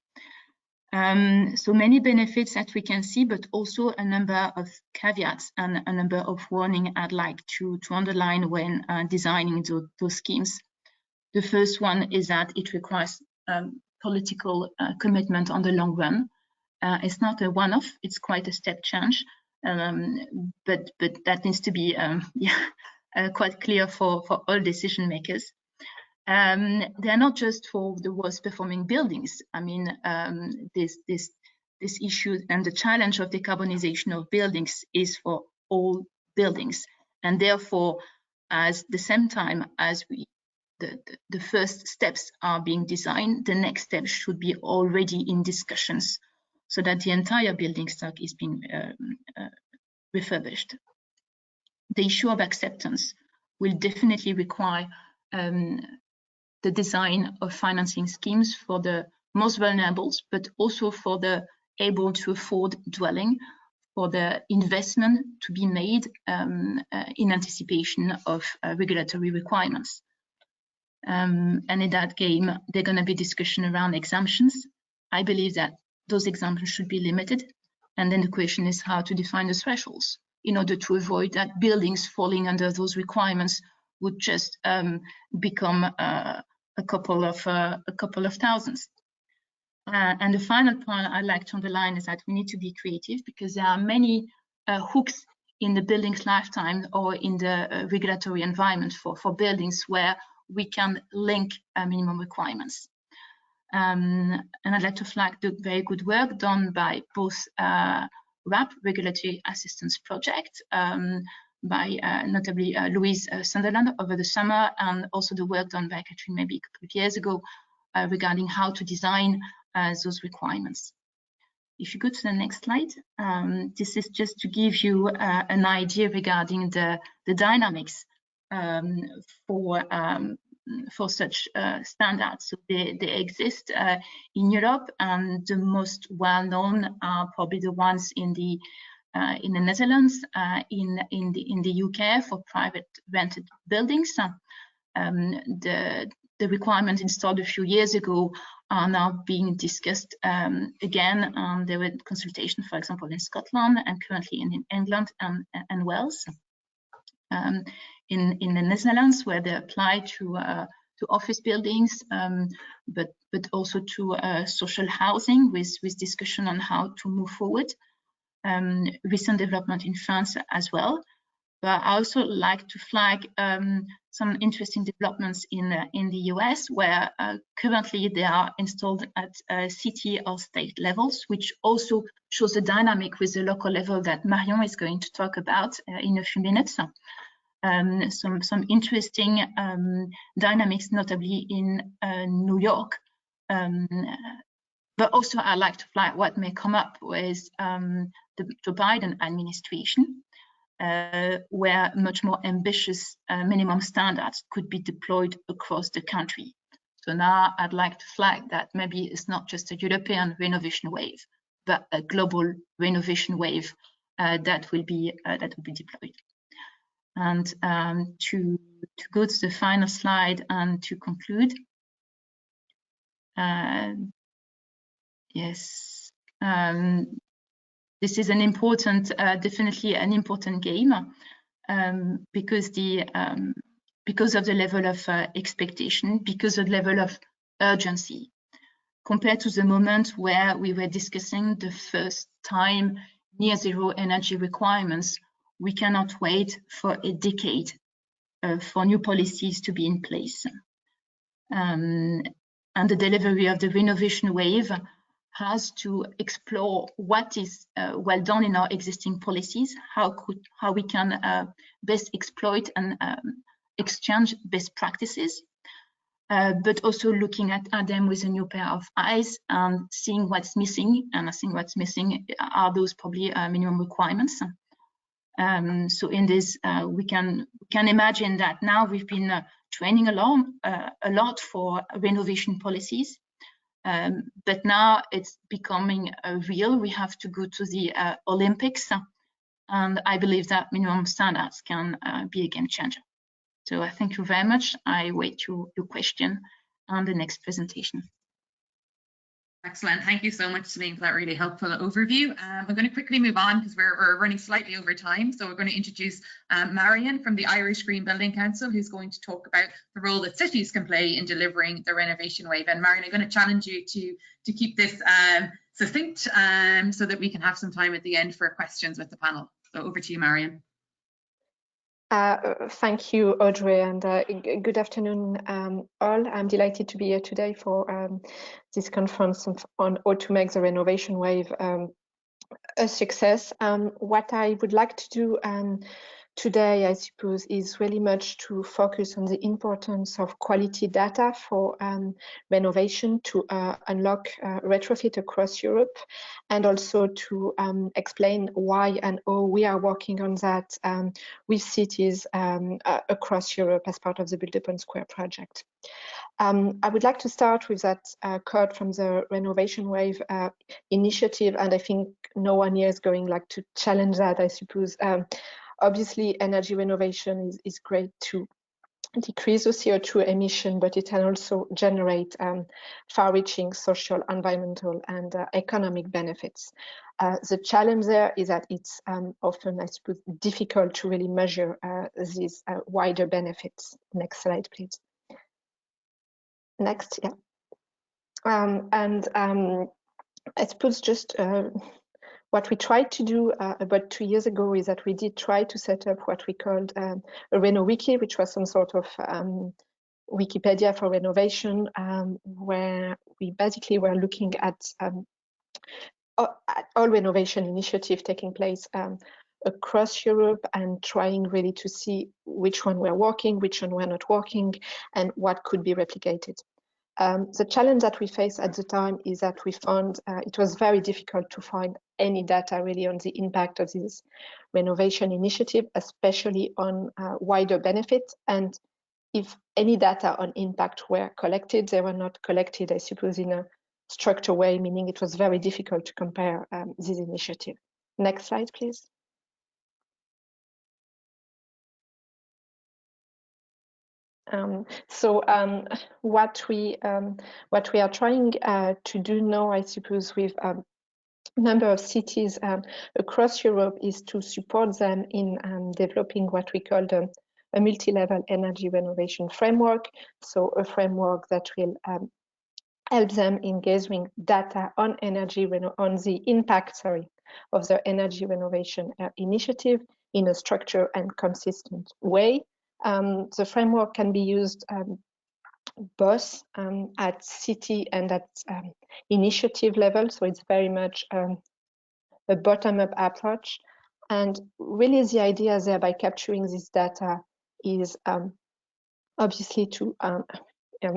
So many benefits that we can see, but also a number of caveats and a number of warnings I'd like to underline when designing those schemes. The first one is that it requires political commitment on the long run. It's not a one-off, it's quite a step change, but that needs to be quite clear for all decision makers. They're not just for the worst performing buildings. I mean, this issue and the challenge of decarbonization of buildings is for all buildings, and therefore, at the same time as the first steps are being designed, the next steps should be already in discussions, so that the entire building stock is being refurbished. The issue of acceptance will definitely require the design of financing schemes for the most vulnerable, but also for the able to afford dwelling, for the investment to be made in anticipation of regulatory requirements. And in that game, there are going to be discussion around exemptions. I believe that those exemptions should be limited. And then the question is how to define the thresholds in order to avoid that buildings falling under those requirements would just become a couple of thousands. And the final point I'd like to underline is that we need to be creative, because there are many hooks in the building's lifetime or in the regulatory environment for buildings where we can link minimum requirements. And I'd like to flag the very good work done by both RAP, Regulatory Assistance Project, by notably Louise Sunderland over the summer, and also the work done by Catherine maybe a couple of years ago regarding how to design those requirements. If you go to the next slide, this is just to give you an idea regarding the dynamics for for such standards. So they exist in Europe, and the most well-known are probably the ones in the Netherlands, in the UK for private rented buildings. The requirements installed a few years ago are now being discussed again. There were consultations, for example, in Scotland and currently in England and Wales. In the Netherlands, where they apply to office buildings, but also to social housing, with discussion on how to move forward. Recent development in France as well. But I also like to flag some interesting developments in the US, where currently they are installed at city or state levels, which also shows the dynamic with the local level that Marion is going to talk about in a few minutes. Some interesting dynamics, notably in New York. But also I like to flag what may come up with the Biden administration, where much more ambitious minimum standards could be deployed across the country. So now I'd like to flag that maybe it's not just a European renovation wave, but a global renovation wave that will be deployed. And to go to the final slide and to conclude, yes, this is an important, definitely an important game, because of the level of expectation, because of the level of urgency, compared to the moment where we were discussing the first time near zero energy requirements. We cannot wait for a decade for new policies to be in place. And the delivery of the renovation wave has to explore what is well done in our existing policies, how we can best exploit and exchange best practices, but also looking at them with a new pair of eyes and seeing what's missing. And I think what's missing are those probably minimum requirements. So in this, we can imagine that now we've been training a lot for renovation policies, but now it's becoming real. We have to go to the Olympics, and I believe that minimum standards can be a game changer. So I thank you very much. I wait your question on the next presentation. Excellent. Thank you so much, Celine, for that really helpful overview. I'm going to quickly move on because we're running slightly over time. So we're going to introduce Marion from the Irish Green Building Council, who's going to talk about the role that cities can play in delivering the renovation wave. And Marion, I'm going to challenge you to keep this succinct so that we can have some time at the end for questions with the panel. So over to you, Marion. Thank you, Audrey, and good afternoon, all. I'm delighted to be here today for this conference on how to make the renovation wave a success. What I would like to do today, I suppose, is really much to focus on the importance of quality data for renovation to unlock retrofit across Europe, and also to explain why and how we are working on that with cities across Europe as part of the Build Upon2 project. I would like to start with that quote from the Renovation Wave initiative, and I think no one here is going to challenge that, I suppose. Obviously, energy renovation is great to decrease the CO2 emission, but it can also generate far-reaching social, environmental, and economic benefits. The challenge there is that it's often, I suppose, difficult to really measure these wider benefits. Next slide, please. Next, yeah. I suppose just what we tried to do about 2 years ago is that we did try to set up what we called a Reno Wiki, which was some sort of Wikipedia for renovation, where we basically were looking at all renovation initiatives taking place across Europe and trying really to see which one were working, which one were not working, and what could be replicated. The challenge that we faced at the time is that we found it was very difficult to find any data really on the impact of this renovation initiative, especially on wider benefits. And if any data on impact were collected, they were not collected, I suppose, in a structured way, meaning it was very difficult to compare this initiative. Next slide, please. What we are trying to do now, I suppose, with number of cities across Europe is to support them in developing what we call a multi-level energy renovation framework. So a framework that will help them in gathering data on on the impact, of their energy renovation initiative in a structured and consistent way. The framework can be used both at city and at initiative level, so it's very much a bottom-up approach. And really the idea there by capturing this data is obviously to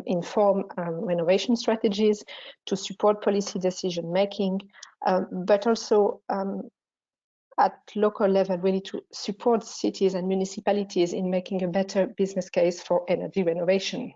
inform renovation strategies, to support policy decision making, but also at local level, really to support cities and municipalities in making a better business case for energy renovation.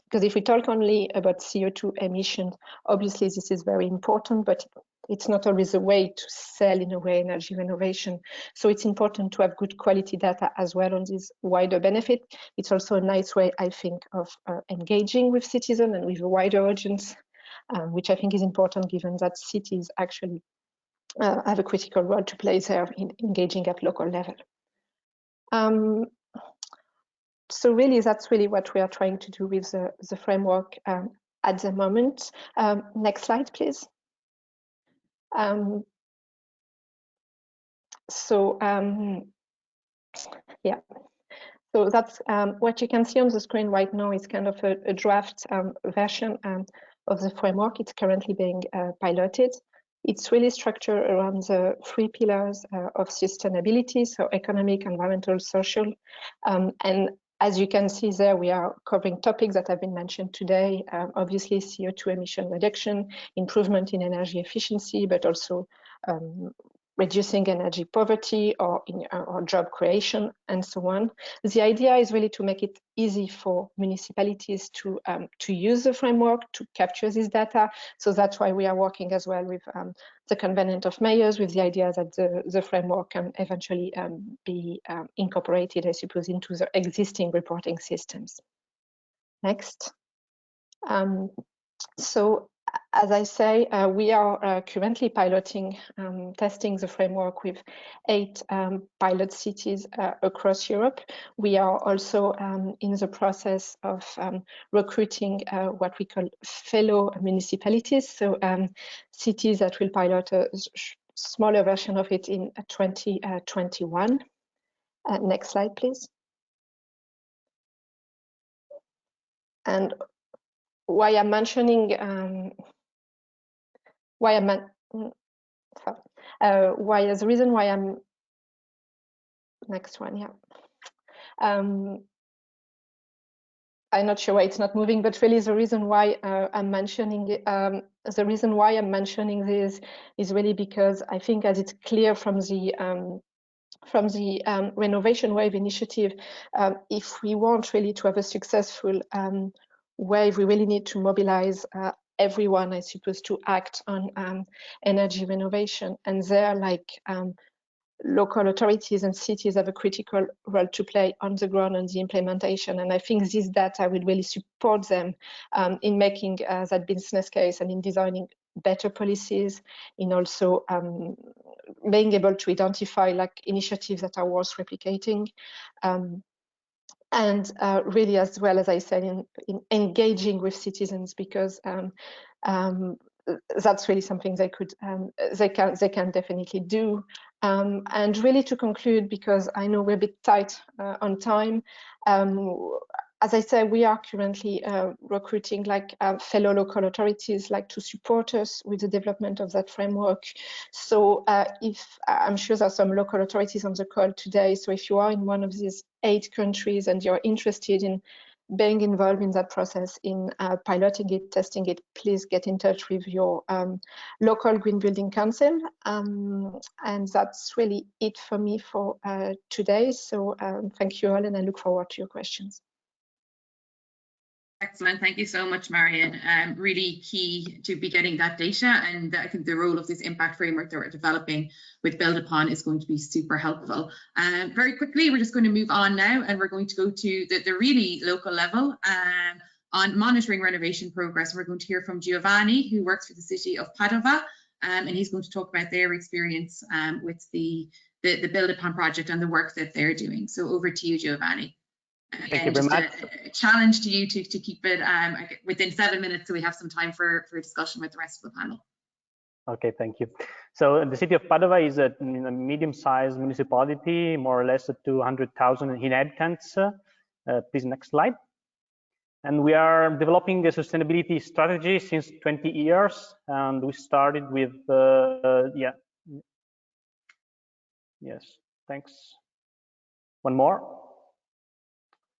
Because if we talk only about CO2 emissions, obviously this is very important, but it's not always a way to sell, in a way, energy renovation. So it's important to have good quality data as well on this wider benefit. It's also a nice way, I think, of engaging with citizens and with a wider audience, which I think is important given that cities actually have a critical role to play there in engaging at local level. So really, that's really what we are trying to do with the framework at the moment. Next slide, please. Yeah, so that's what you can see on the screen right now is kind of a draft version of the framework. It's currently being piloted. It's really structured around the 3 pillars of sustainability, so economic, environmental, social. And as you can see there, we are covering topics that have been mentioned today, obviously CO2 emission reduction, improvement in energy efficiency, but also reducing energy poverty or job creation and so on. The idea is really to make it easy for municipalities to use the framework, to capture this data. So that's why we are working as well with the Covenant of Mayors, with the idea that the framework can eventually be incorporated, I suppose, into the existing reporting systems. Next. So, as I say, we are currently piloting, testing the framework with 8 pilot cities across Europe. We are also in the process of recruiting what we call fellow municipalities, so cities that will pilot a smaller version of it in 2021. Next slide, please. And why I'm mentioning the reason why I'm next one, yeah. I'm not sure why it's not moving, but really the reason why I'm mentioning this is really because I think, as it's clear from the Renovation Wave initiative, if we want really to have a successful wave, we really need to mobilize everyone, I suppose, to act on energy renovation. And there, like local authorities and cities have a critical role to play on the ground on the implementation. And I think this data will really support them in making that business case and in designing better policies, in also being able to identify like initiatives that are worth replicating. And really, as well, as I said, in engaging with citizens, because that's really something they can definitely do. And really, to conclude, because I know we're a bit tight on time, as I said, we are currently recruiting like fellow local authorities like to support us with the development of that framework. So if I'm sure there's some local authorities on the call today, so if you are in one of these 8 countries and you're interested in being involved in that process, in piloting it, testing it, please get in touch with your local Green Building Council. And that's really it for me for today. So thank you all, and I look forward to your questions. Excellent. Thank you so much, Marion. Really key to be getting that data, and I think the role of this impact framework that we're developing with Build Upon is going to be super helpful. Very quickly, we're just going to move on now, and we're going to go to the really local level on monitoring renovation progress. We're going to hear from Giovanni, who works for the city of Padova, and he's going to talk about their experience with the Build Upon project and the work that they're doing. So over to you, Giovanni. Thank you very much. A challenge to you to keep it within 7 minutes so we have some time for discussion with the rest of the panel. Okay, thank you. So the city of Padova is a medium-sized municipality, more or less 200,000 inhabitants. Please, next slide. And we are developing a sustainability strategy since 20 years. And we started with, yes, thanks. One more.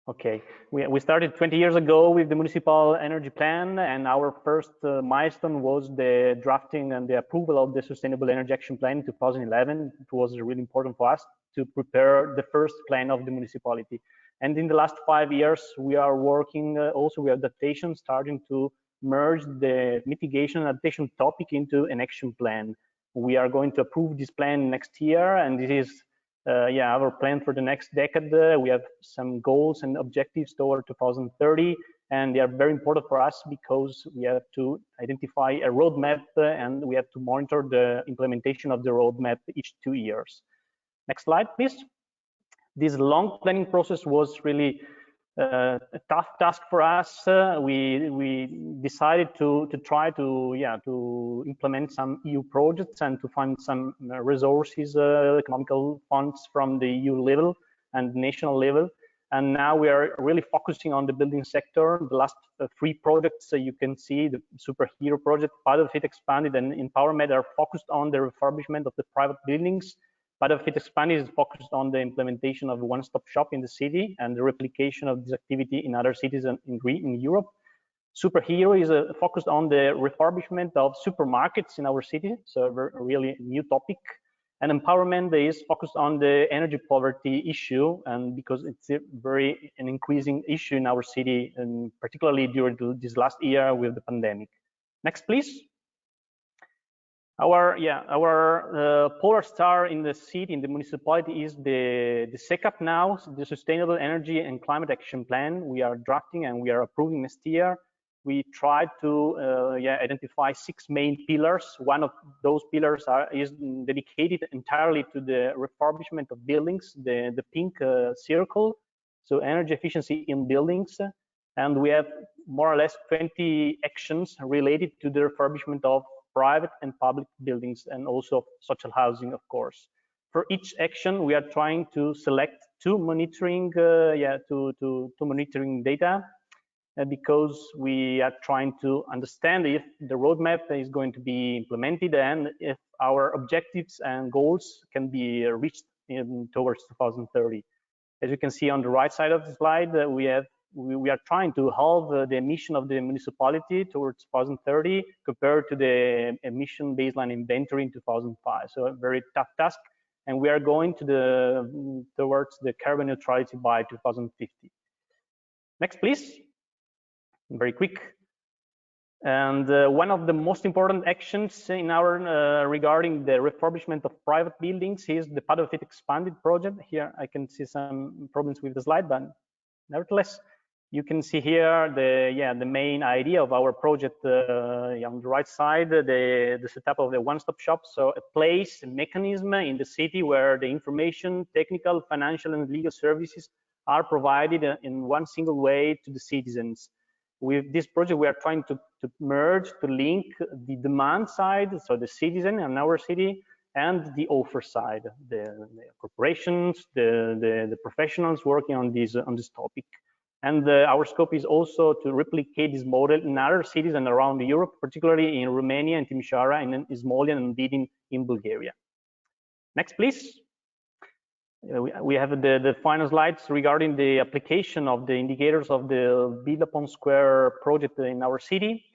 Okay, we started 20 years ago with the municipal energy plan, and our first milestone was the drafting and the approval of the Sustainable Energy Action Plan in 2011. It was really important for us to prepare the first plan of the municipality. And in the last 5 years, we are working also with adaptation, starting to merge the mitigation and adaptation topic into an action plan. We are going to approve this plan next year, and this is our plan for the next decade. We have some goals and objectives toward 2030, and they are very important for us because we have to identify a roadmap and we have to monitor the implementation of the roadmap each 2 years. Next slide, please. This long planning process was really a tough task for us. We decided to try to implement some EU projects and to find some resources, economical funds from the EU level and national level. And now we are really focusing on the building sector. The last 3 projects you can see, the Superhero project, Part of it Expanded, and Empowerment are focused on the refurbishment of the private buildings. Part of it Expanded is focused on the implementation of a one-stop shop in the city and the replication of this activity in other cities in Europe. Superhero is focused on the refurbishment of supermarkets in our city, so a really new topic. And Empowerment is focused on the energy poverty issue, and because it's an increasing issue in our city, and particularly during this last year with the pandemic. Next, please. Our polar star in the city, in the municipality, is the SECAP now, the Sustainable Energy and Climate Action Plan. We are drafting and we are approving next year. We tried to identify 6 main pillars. One of those pillars is dedicated entirely to the refurbishment of buildings, the pink circle, so energy efficiency in buildings. And we have more or less 20 actions related to the refurbishment of private and public buildings, and also social housing, of course. For each action, we are trying to select 2 monitoring, monitoring data, because we are trying to understand if the roadmap is going to be implemented and if our objectives and goals can be reached towards 2030. As you can see on the right side of the slide, we are trying to halve the emission of the municipality towards 2030 compared to the emission baseline inventory in 2005. So a very tough task, and we are going towards the carbon neutrality by 2050. Next, please. Very quick. And one of the most important actions in our regarding the refurbishment of private buildings is the Part of it Expanded project. Here I can see some problems with the slide, but nevertheless, you can see here the main idea of our project on the right side, the setup of the one-stop shop. So a place, a mechanism in the city where the information, technical, financial, and legal services are provided in one single way to the citizens. With this project, we are trying to merge, to link the demand side, so the citizen in our city, and the offer side, the corporations, the professionals working on this topic. And our scope is also to replicate this model in other cities and around Europe, particularly in Romania and Timișoara, and in Smolyan and Vidin in Bulgaria. Next, please. We have the final slides regarding the application of the indicators of the Build Upon Square project in our city.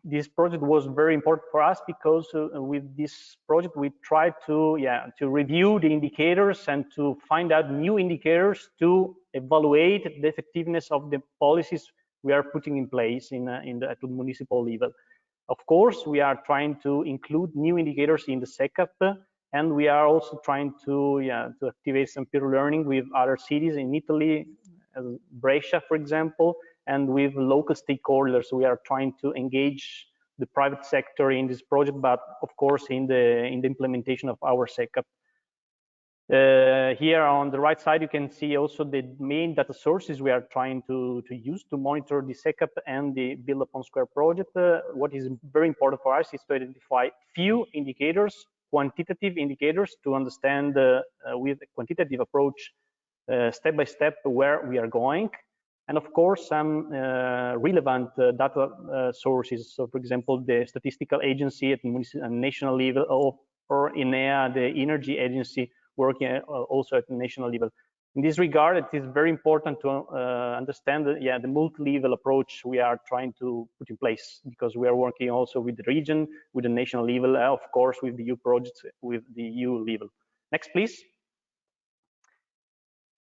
This project was very important for us because with this project we tried to review the indicators and to find out new indicators to evaluate the effectiveness of the policies we are putting in place at the municipal level. Of course, we are trying to include new indicators in the SECAP, and we are also trying to activate some peer learning with other cities in Italy, as Brescia, for example, and with local stakeholders. We are trying to engage the private sector in this project, but of course in the implementation of our SECAP. Here on the right side, you can see also the main data sources we are trying to use to monitor the SECAP and the Build Upon2 project. What is very important for us is to identify few indicators, quantitative indicators, to understand with a quantitative approach step by step where we are going, and of course some relevant data sources. So for example, the statistical agency at national level, or INEA, the energy agency, working also at the national level. In this regard, it is very important to understand the multi-level approach we are trying to put in place, because we are working also with the region, with the national level, of course with the EU projects, with the EU level. Next, please.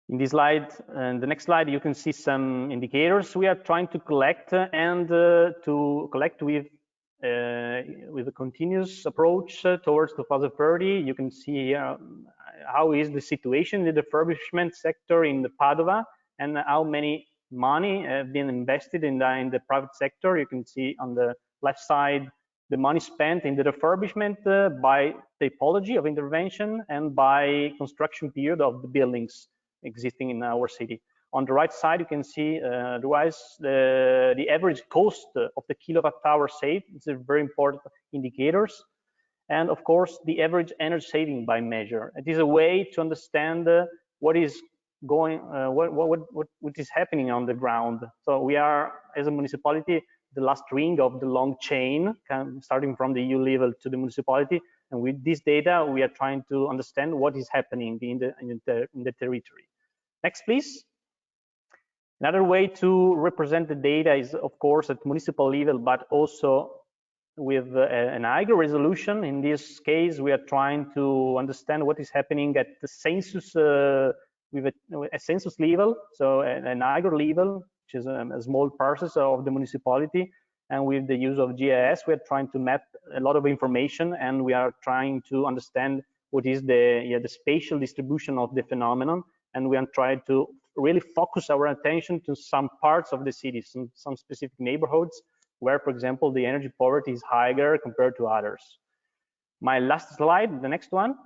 In this slide, and the next slide, you can see some indicators we are trying to collect, and to collect with a continuous approach towards 2030. You can see here how is the situation in the refurbishment sector in the Padova, and how many money have been invested in the private sector. You can see on the left side the money spent in the refurbishment by typology of intervention and by construction period of the buildings existing in our city. On the right side, you can see the average cost of the kilowatt hour saved. It's a very important indicators. And of course, the average energy saving by measure. It is a way to understand what is going, what is happening on the ground. So we are, as a municipality, the last ring of the long chain, starting from the EU level to the municipality. And with this data, we are trying to understand what is happening in the territory. Next, please. Another way to represent the data is, of course, at municipal level, but also with an higher resolution. In this case, we are trying to understand what is happening at the census, with a census level, so an higher level, which is a small parcels of the municipality. And with the use of GIS, we are trying to map a lot of information, and we are trying to understand what is the spatial distribution of the phenomenon. And we are trying to really focus our attention to some parts of the city, some specific neighborhoods where, for example, the energy poverty is higher compared to others. My last slide, the next one.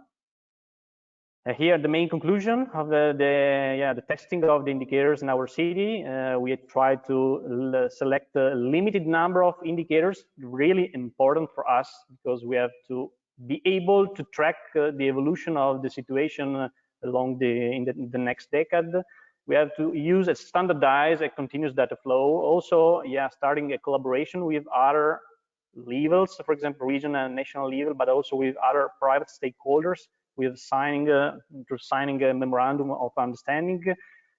Here, the main conclusion of the testing of the indicators in our city. We try to select a limited number of indicators, really important for us, because we have to be able to track the evolution of the situation along in the next decade. We have to use a standardized, a continuous data flow. Also, starting a collaboration with other levels, for example, regional and national level, but also with other private stakeholders. With signing a memorandum of understanding.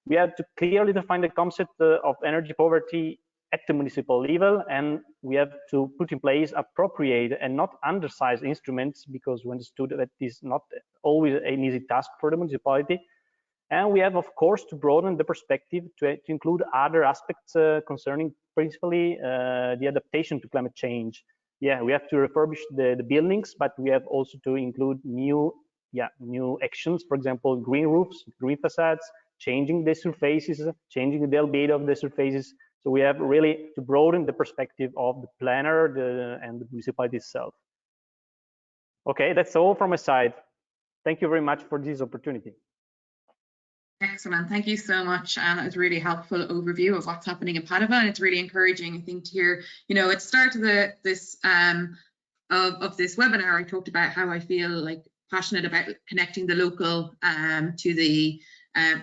We have to clearly define the concept of energy poverty at the municipal level, and we have to put in place appropriate and not undersized instruments, because we understood that it is not always an easy task for the municipality. And we have, of course, to broaden the perspective to include other aspects concerning principally the adaptation to climate change. We have to refurbish the buildings, but we have also to include new actions, for example, green roofs, green facades, changing the surfaces, changing the albedo of the surfaces. So we have really to broaden the perspective of the planner and the municipality itself. Okay, that's all from my side. Thank you very much for this opportunity. Excellent. Thank you so much. That was a really helpful overview of what's happening in Padova, and it's really encouraging, I think, to hear, at the start of this webinar, I talked about how I feel like passionate about connecting the local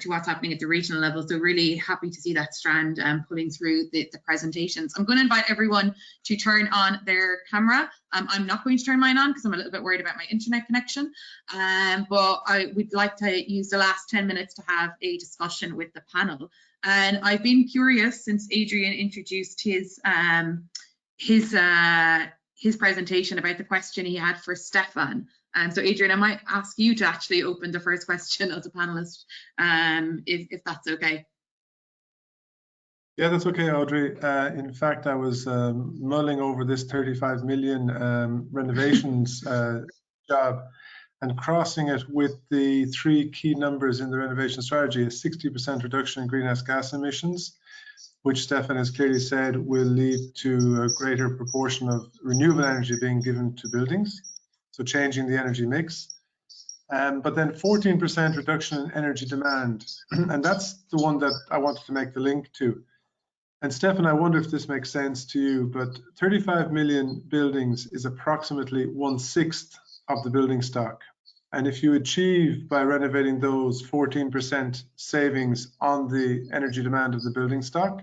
to what's happening at the regional level. So really happy to see that strand pulling through the presentations. I'm going to invite everyone to turn on their camera. I'm not going to turn mine on because I'm a little bit worried about my internet connection, but I would like to use the last 10 minutes to have a discussion with the panel. And I've been curious since Adrian introduced his presentation about the question he had for Stefan. So Adrian, I might ask you to actually open the first question as a panelist, if that's okay. Yeah, that's okay, Audrey. In fact, I was mulling over this 35 million renovations job and crossing it with the 3 key numbers in the renovation strategy: a 60% reduction in greenhouse gas emissions, which Stefan has clearly said will lead to a greater proportion of renewable energy being given to buildings, so changing the energy mix. But then 14% reduction in energy demand, and that's the one that I wanted to make the link to. And Stefan, I wonder if this makes sense to you, but 35 million buildings is approximately 1/6 of the building stock. And if you achieve by renovating those 14% savings on the energy demand of the building stock,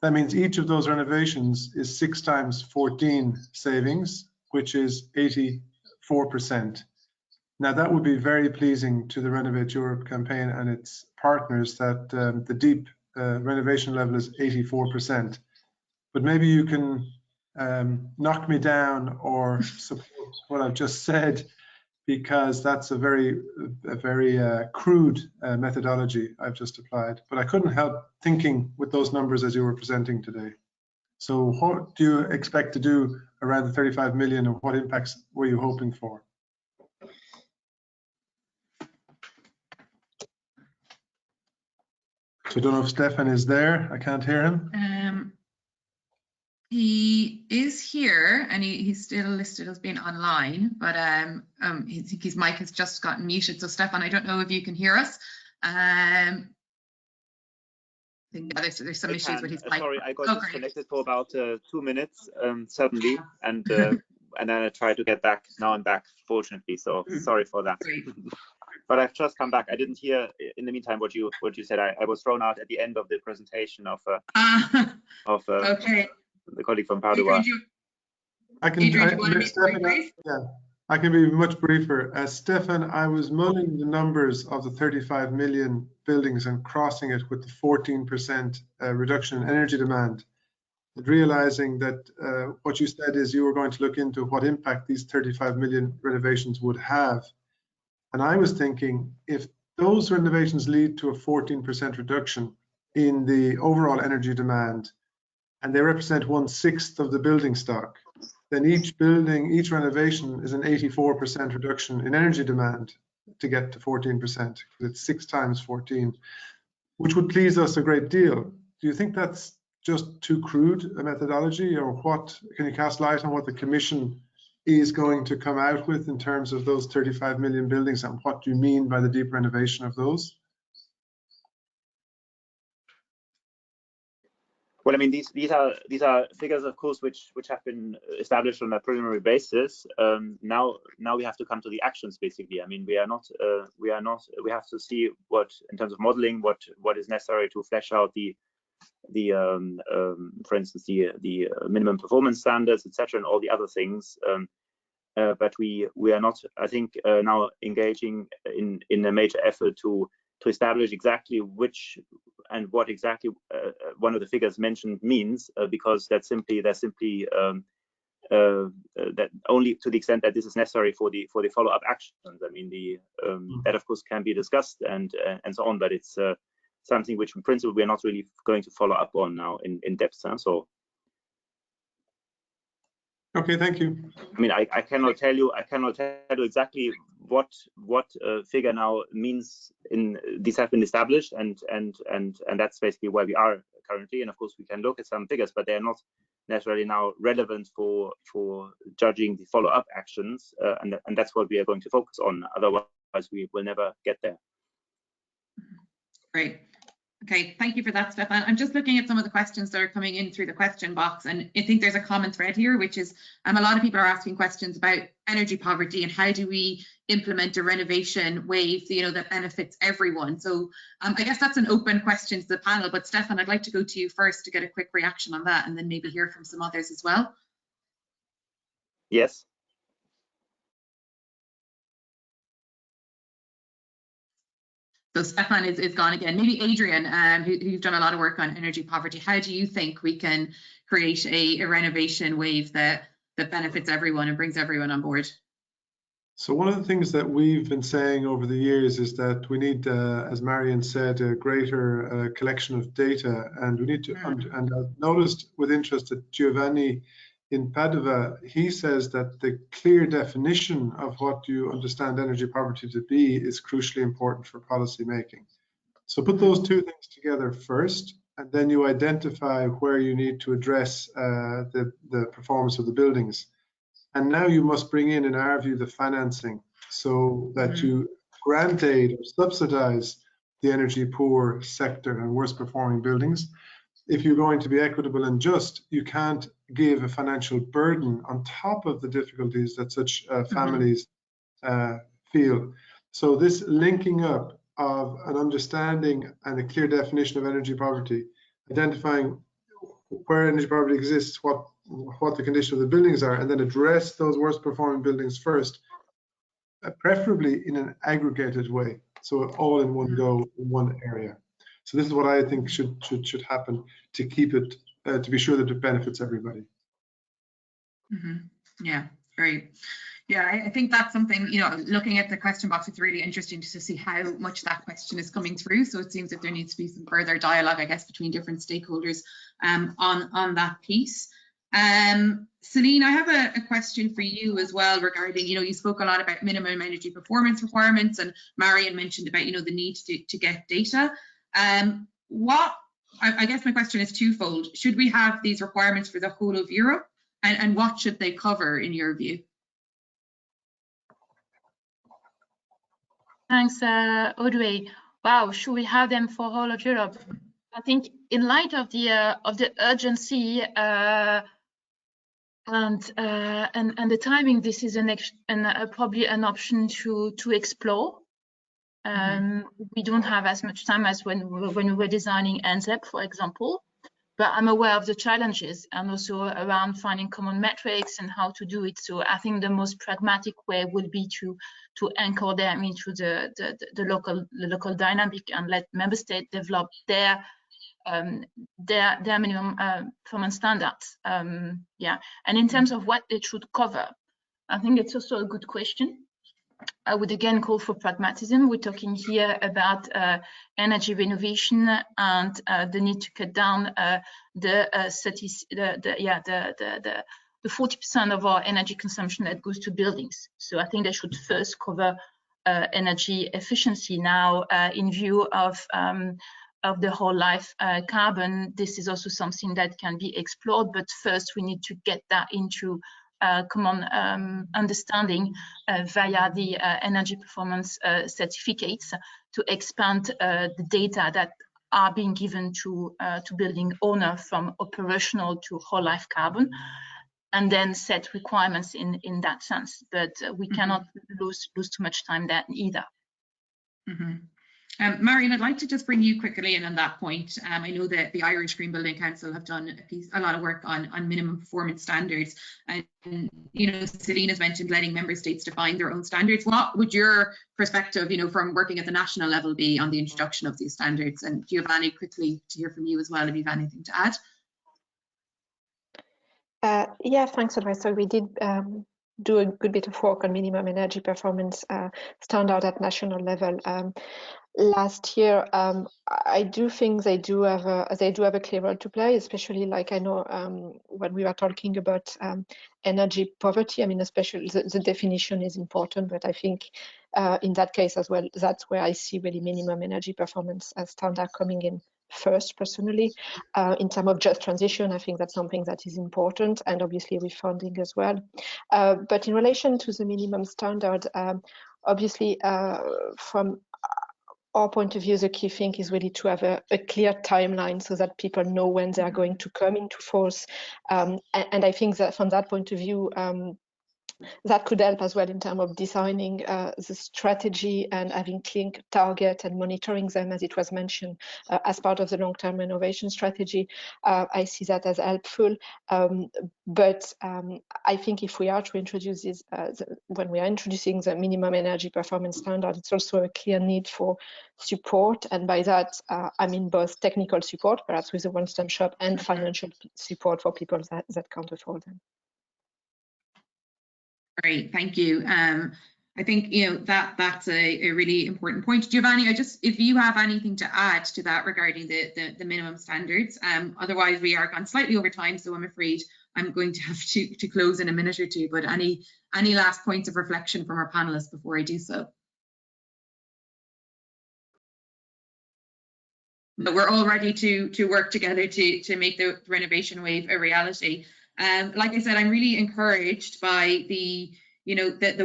that means each of those renovations is 6 times 14 savings, which is 84%. Now that would be very pleasing to the Renovate Europe campaign and its partners that the deep renovation level is 84%. But maybe you can knock me down or support what I've just said, because that's a very crude methodology I've just applied. But I couldn't help thinking with those numbers as you were presenting today. So what do you expect to do around the 35 million, and what impacts were you hoping for? So I don't know if Stefan is there. I can't hear him. He is here, and he's still listed as being online, but I think his mic has just gotten muted. So Stefan, I don't know if you can hear us. I think there's some issues with his mic. Sorry, I got disconnected for about 2 minutes suddenly, and then I tried to get back. Now I'm back, fortunately. So sorry for that. But I've just come back. I didn't hear in the meantime what you said. I was thrown out at the end of the presentation of okay. The colleague from Padua. I can be much briefer. Stefan, I was mulling the numbers of the 35 million buildings and crossing it with the 14% reduction in energy demand, and realizing that what you said is you were going to look into what impact these 35 million renovations would have. And I was thinking, if those renovations lead to a 14% reduction in the overall energy demand, and they represent 1/6 of the building stock, then each renovation is an 84% reduction in energy demand to get to 14%. It's 6 times 14, which would please us a great deal. Do you think that's just too crude a methodology, or what? Can you cast light on what the Commission is going to come out with in terms of those 35 million buildings, and what do you mean by the deep renovation of those? Well, I mean, these are figures, of course, which have been established on a preliminary basis. Now we have to come to the actions, basically. I mean, we have to see what, in terms of modeling, what is necessary to flesh out for instance, the minimum performance standards, etc., and all the other things. But we are not, I think, now engaging in a major effort to establish exactly which and what exactly one of the figures mentioned means, because they're simply that only to the extent that this is necessary for the follow-up actions. I mean, that of course can be discussed and so on, but it's something which in principle we are not really going to follow up on now in depth. So. Okay, thank you. I mean, I cannot tell you exactly what figure now means. These have been established, and that's basically where we are currently. And of course, we can look at some figures, but they are not necessarily now relevant for judging the follow-up actions, and that's what we are going to focus on. Otherwise, we will never get there. Great. Okay, thank you for that, Stefan. I'm just looking at some of the questions that are coming in through the question box, and I think there's a common thread here, which is a lot of people are asking questions about energy poverty and how do we implement a renovation wave, that benefits everyone. So I guess that's an open question to the panel, but Stefan, I'd like to go to you first to get a quick reaction on that, and then maybe hear from some others as well. Yes. So Stefan is gone again. Maybe Adrian, who's done a lot of work on energy poverty, how do you think we can create a renovation wave that benefits everyone and brings everyone on board? So one of the things that we've been saying over the years is that we need, as Marion said, a greater collection of data, and we need to. And I've noticed with interest that Giovanni in Padova, he says that the clear definition of what you understand energy poverty to be is crucially important for policy making. So put those two things together first, and then you identify where you need to address the performance of the buildings. And now you must bring in our view, the financing, so that you grant aid or subsidize the energy poor sector and worst performing buildings. If you're going to be equitable and just, you can't give a financial burden on top of the difficulties that such families feel. So this linking up of an understanding and a clear definition of energy poverty, identifying where energy poverty exists, what the condition of the buildings are, and then address those worst performing buildings first, preferably in an aggregated way, so all in one go in one area. So this is what I think should happen to keep it, to be sure that it benefits everybody. Yeah, great. Yeah, I think that's something, you know, looking at the question box, it's really interesting to see how much that question is coming through. So it seems that there needs to be some further dialogue, I guess, between different stakeholders on that piece. Celine, I have a question for you as well regarding, you know, you spoke a lot about minimum energy performance requirements, and Marion mentioned about, you know, the need to get data. I guess my question is twofold. Should we have these requirements for the whole of Europe, and what should they cover in your view? Thanks, Audrey. Wow, should we have them for all of Europe? I think in light of the urgency and the timing, this is probably an option to explore. We don't have as much time as when we were designing NZEP, for example, but I'm aware of the challenges and also around finding common metrics and how to do it. So I think the most pragmatic way would be to anchor them into the local dynamic and let member states develop their minimum performance standards. Yeah, and in terms of what they should cover, I think it's also a good question. I would again call for pragmatism. We're talking here about energy renovation and the need to cut down the 40% of our energy consumption that goes to buildings. So I think they should first cover energy efficiency. Now, in view of the whole life carbon, this is also something that can be explored. But first, we need to get that into common understanding via the energy performance certificates to expand the data that are being given to building owner from operational to whole life carbon, and then set requirements in that sense. But we cannot lose too much time there either. Marion, I'd like to just bring you quickly in on that point. I know that the Irish Green Building Council have done a lot of work on minimum performance standards, and you know, Celine has mentioned letting member states define their own standards. What would your perspective, you know, from working at the national level be on the introduction of these standards? And Giovanni, quickly to hear from you as well, if you have anything to add. Yeah, thanks, Audrey. So we did do a good bit of work on minimum energy performance standard at national level. Last year, I do think they do have a clear role to play, especially like I know when we were talking about energy poverty. I mean, especially the definition is important, but I think in that case as well, that's where I see really minimum energy performance as standard coming in first. Personally, in terms of just transition, I think that's something that is important, and obviously with funding as well. But in relation to the minimum standard, obviously from our point of view, the key thing is really to have a clear timeline so that people know when they are going to come into force. And I think that from that point of view, that could help as well in terms of designing the strategy and having clear target and monitoring them, as it was mentioned, as part of the long-term renovation strategy. I see that as helpful. But I think if we are to introduce this, when we are introducing the minimum energy performance standard, it's also a clear need for support. And by that, I mean both technical support, perhaps with a one-stop shop, and financial support for people that can't afford them. Great, thank you. I think that's a really important point. Giovanni, if you have anything to add to that regarding the minimum standards, otherwise we are gone slightly over time, so I'm afraid I'm going to have to close in a minute or two. But any last points of reflection from our panelists before I do so? But we're all ready to work together to make the Renovation Wave a reality. Like I said, I'm really encouraged by the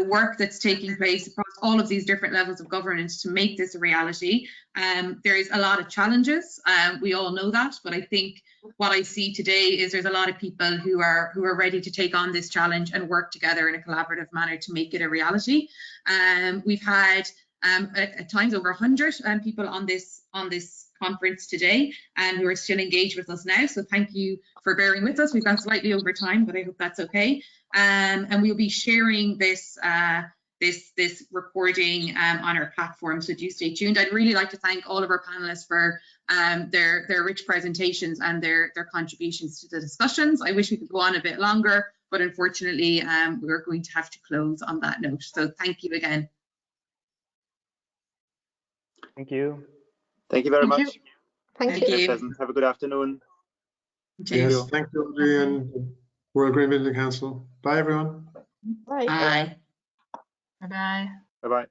work that's taking place across all of these different levels of governance to make this a reality. There is a lot of challenges, we all know that, but I think what I see today is there's a lot of people who are ready to take on this challenge and work together in a collaborative manner to make it a reality. We've had at times over 100 people on this conference today and who are still engaged with us now, so thank you for bearing with us. We've gone slightly over time, but I hope that's okay. And we'll be sharing this this recording on our platform, so do stay tuned. I'd really like to thank all of our panelists for their rich presentations and their contributions to the discussions. I wish we could go on a bit longer, but unfortunately we're going to have to close on that note, so thank you again. Thank you. Thank you very much. Thank you. Have a good afternoon. Yes, thank you, Audrey, and World Green Building Council. Bye, everyone. Bye. Bye. Bye-bye. Bye-bye.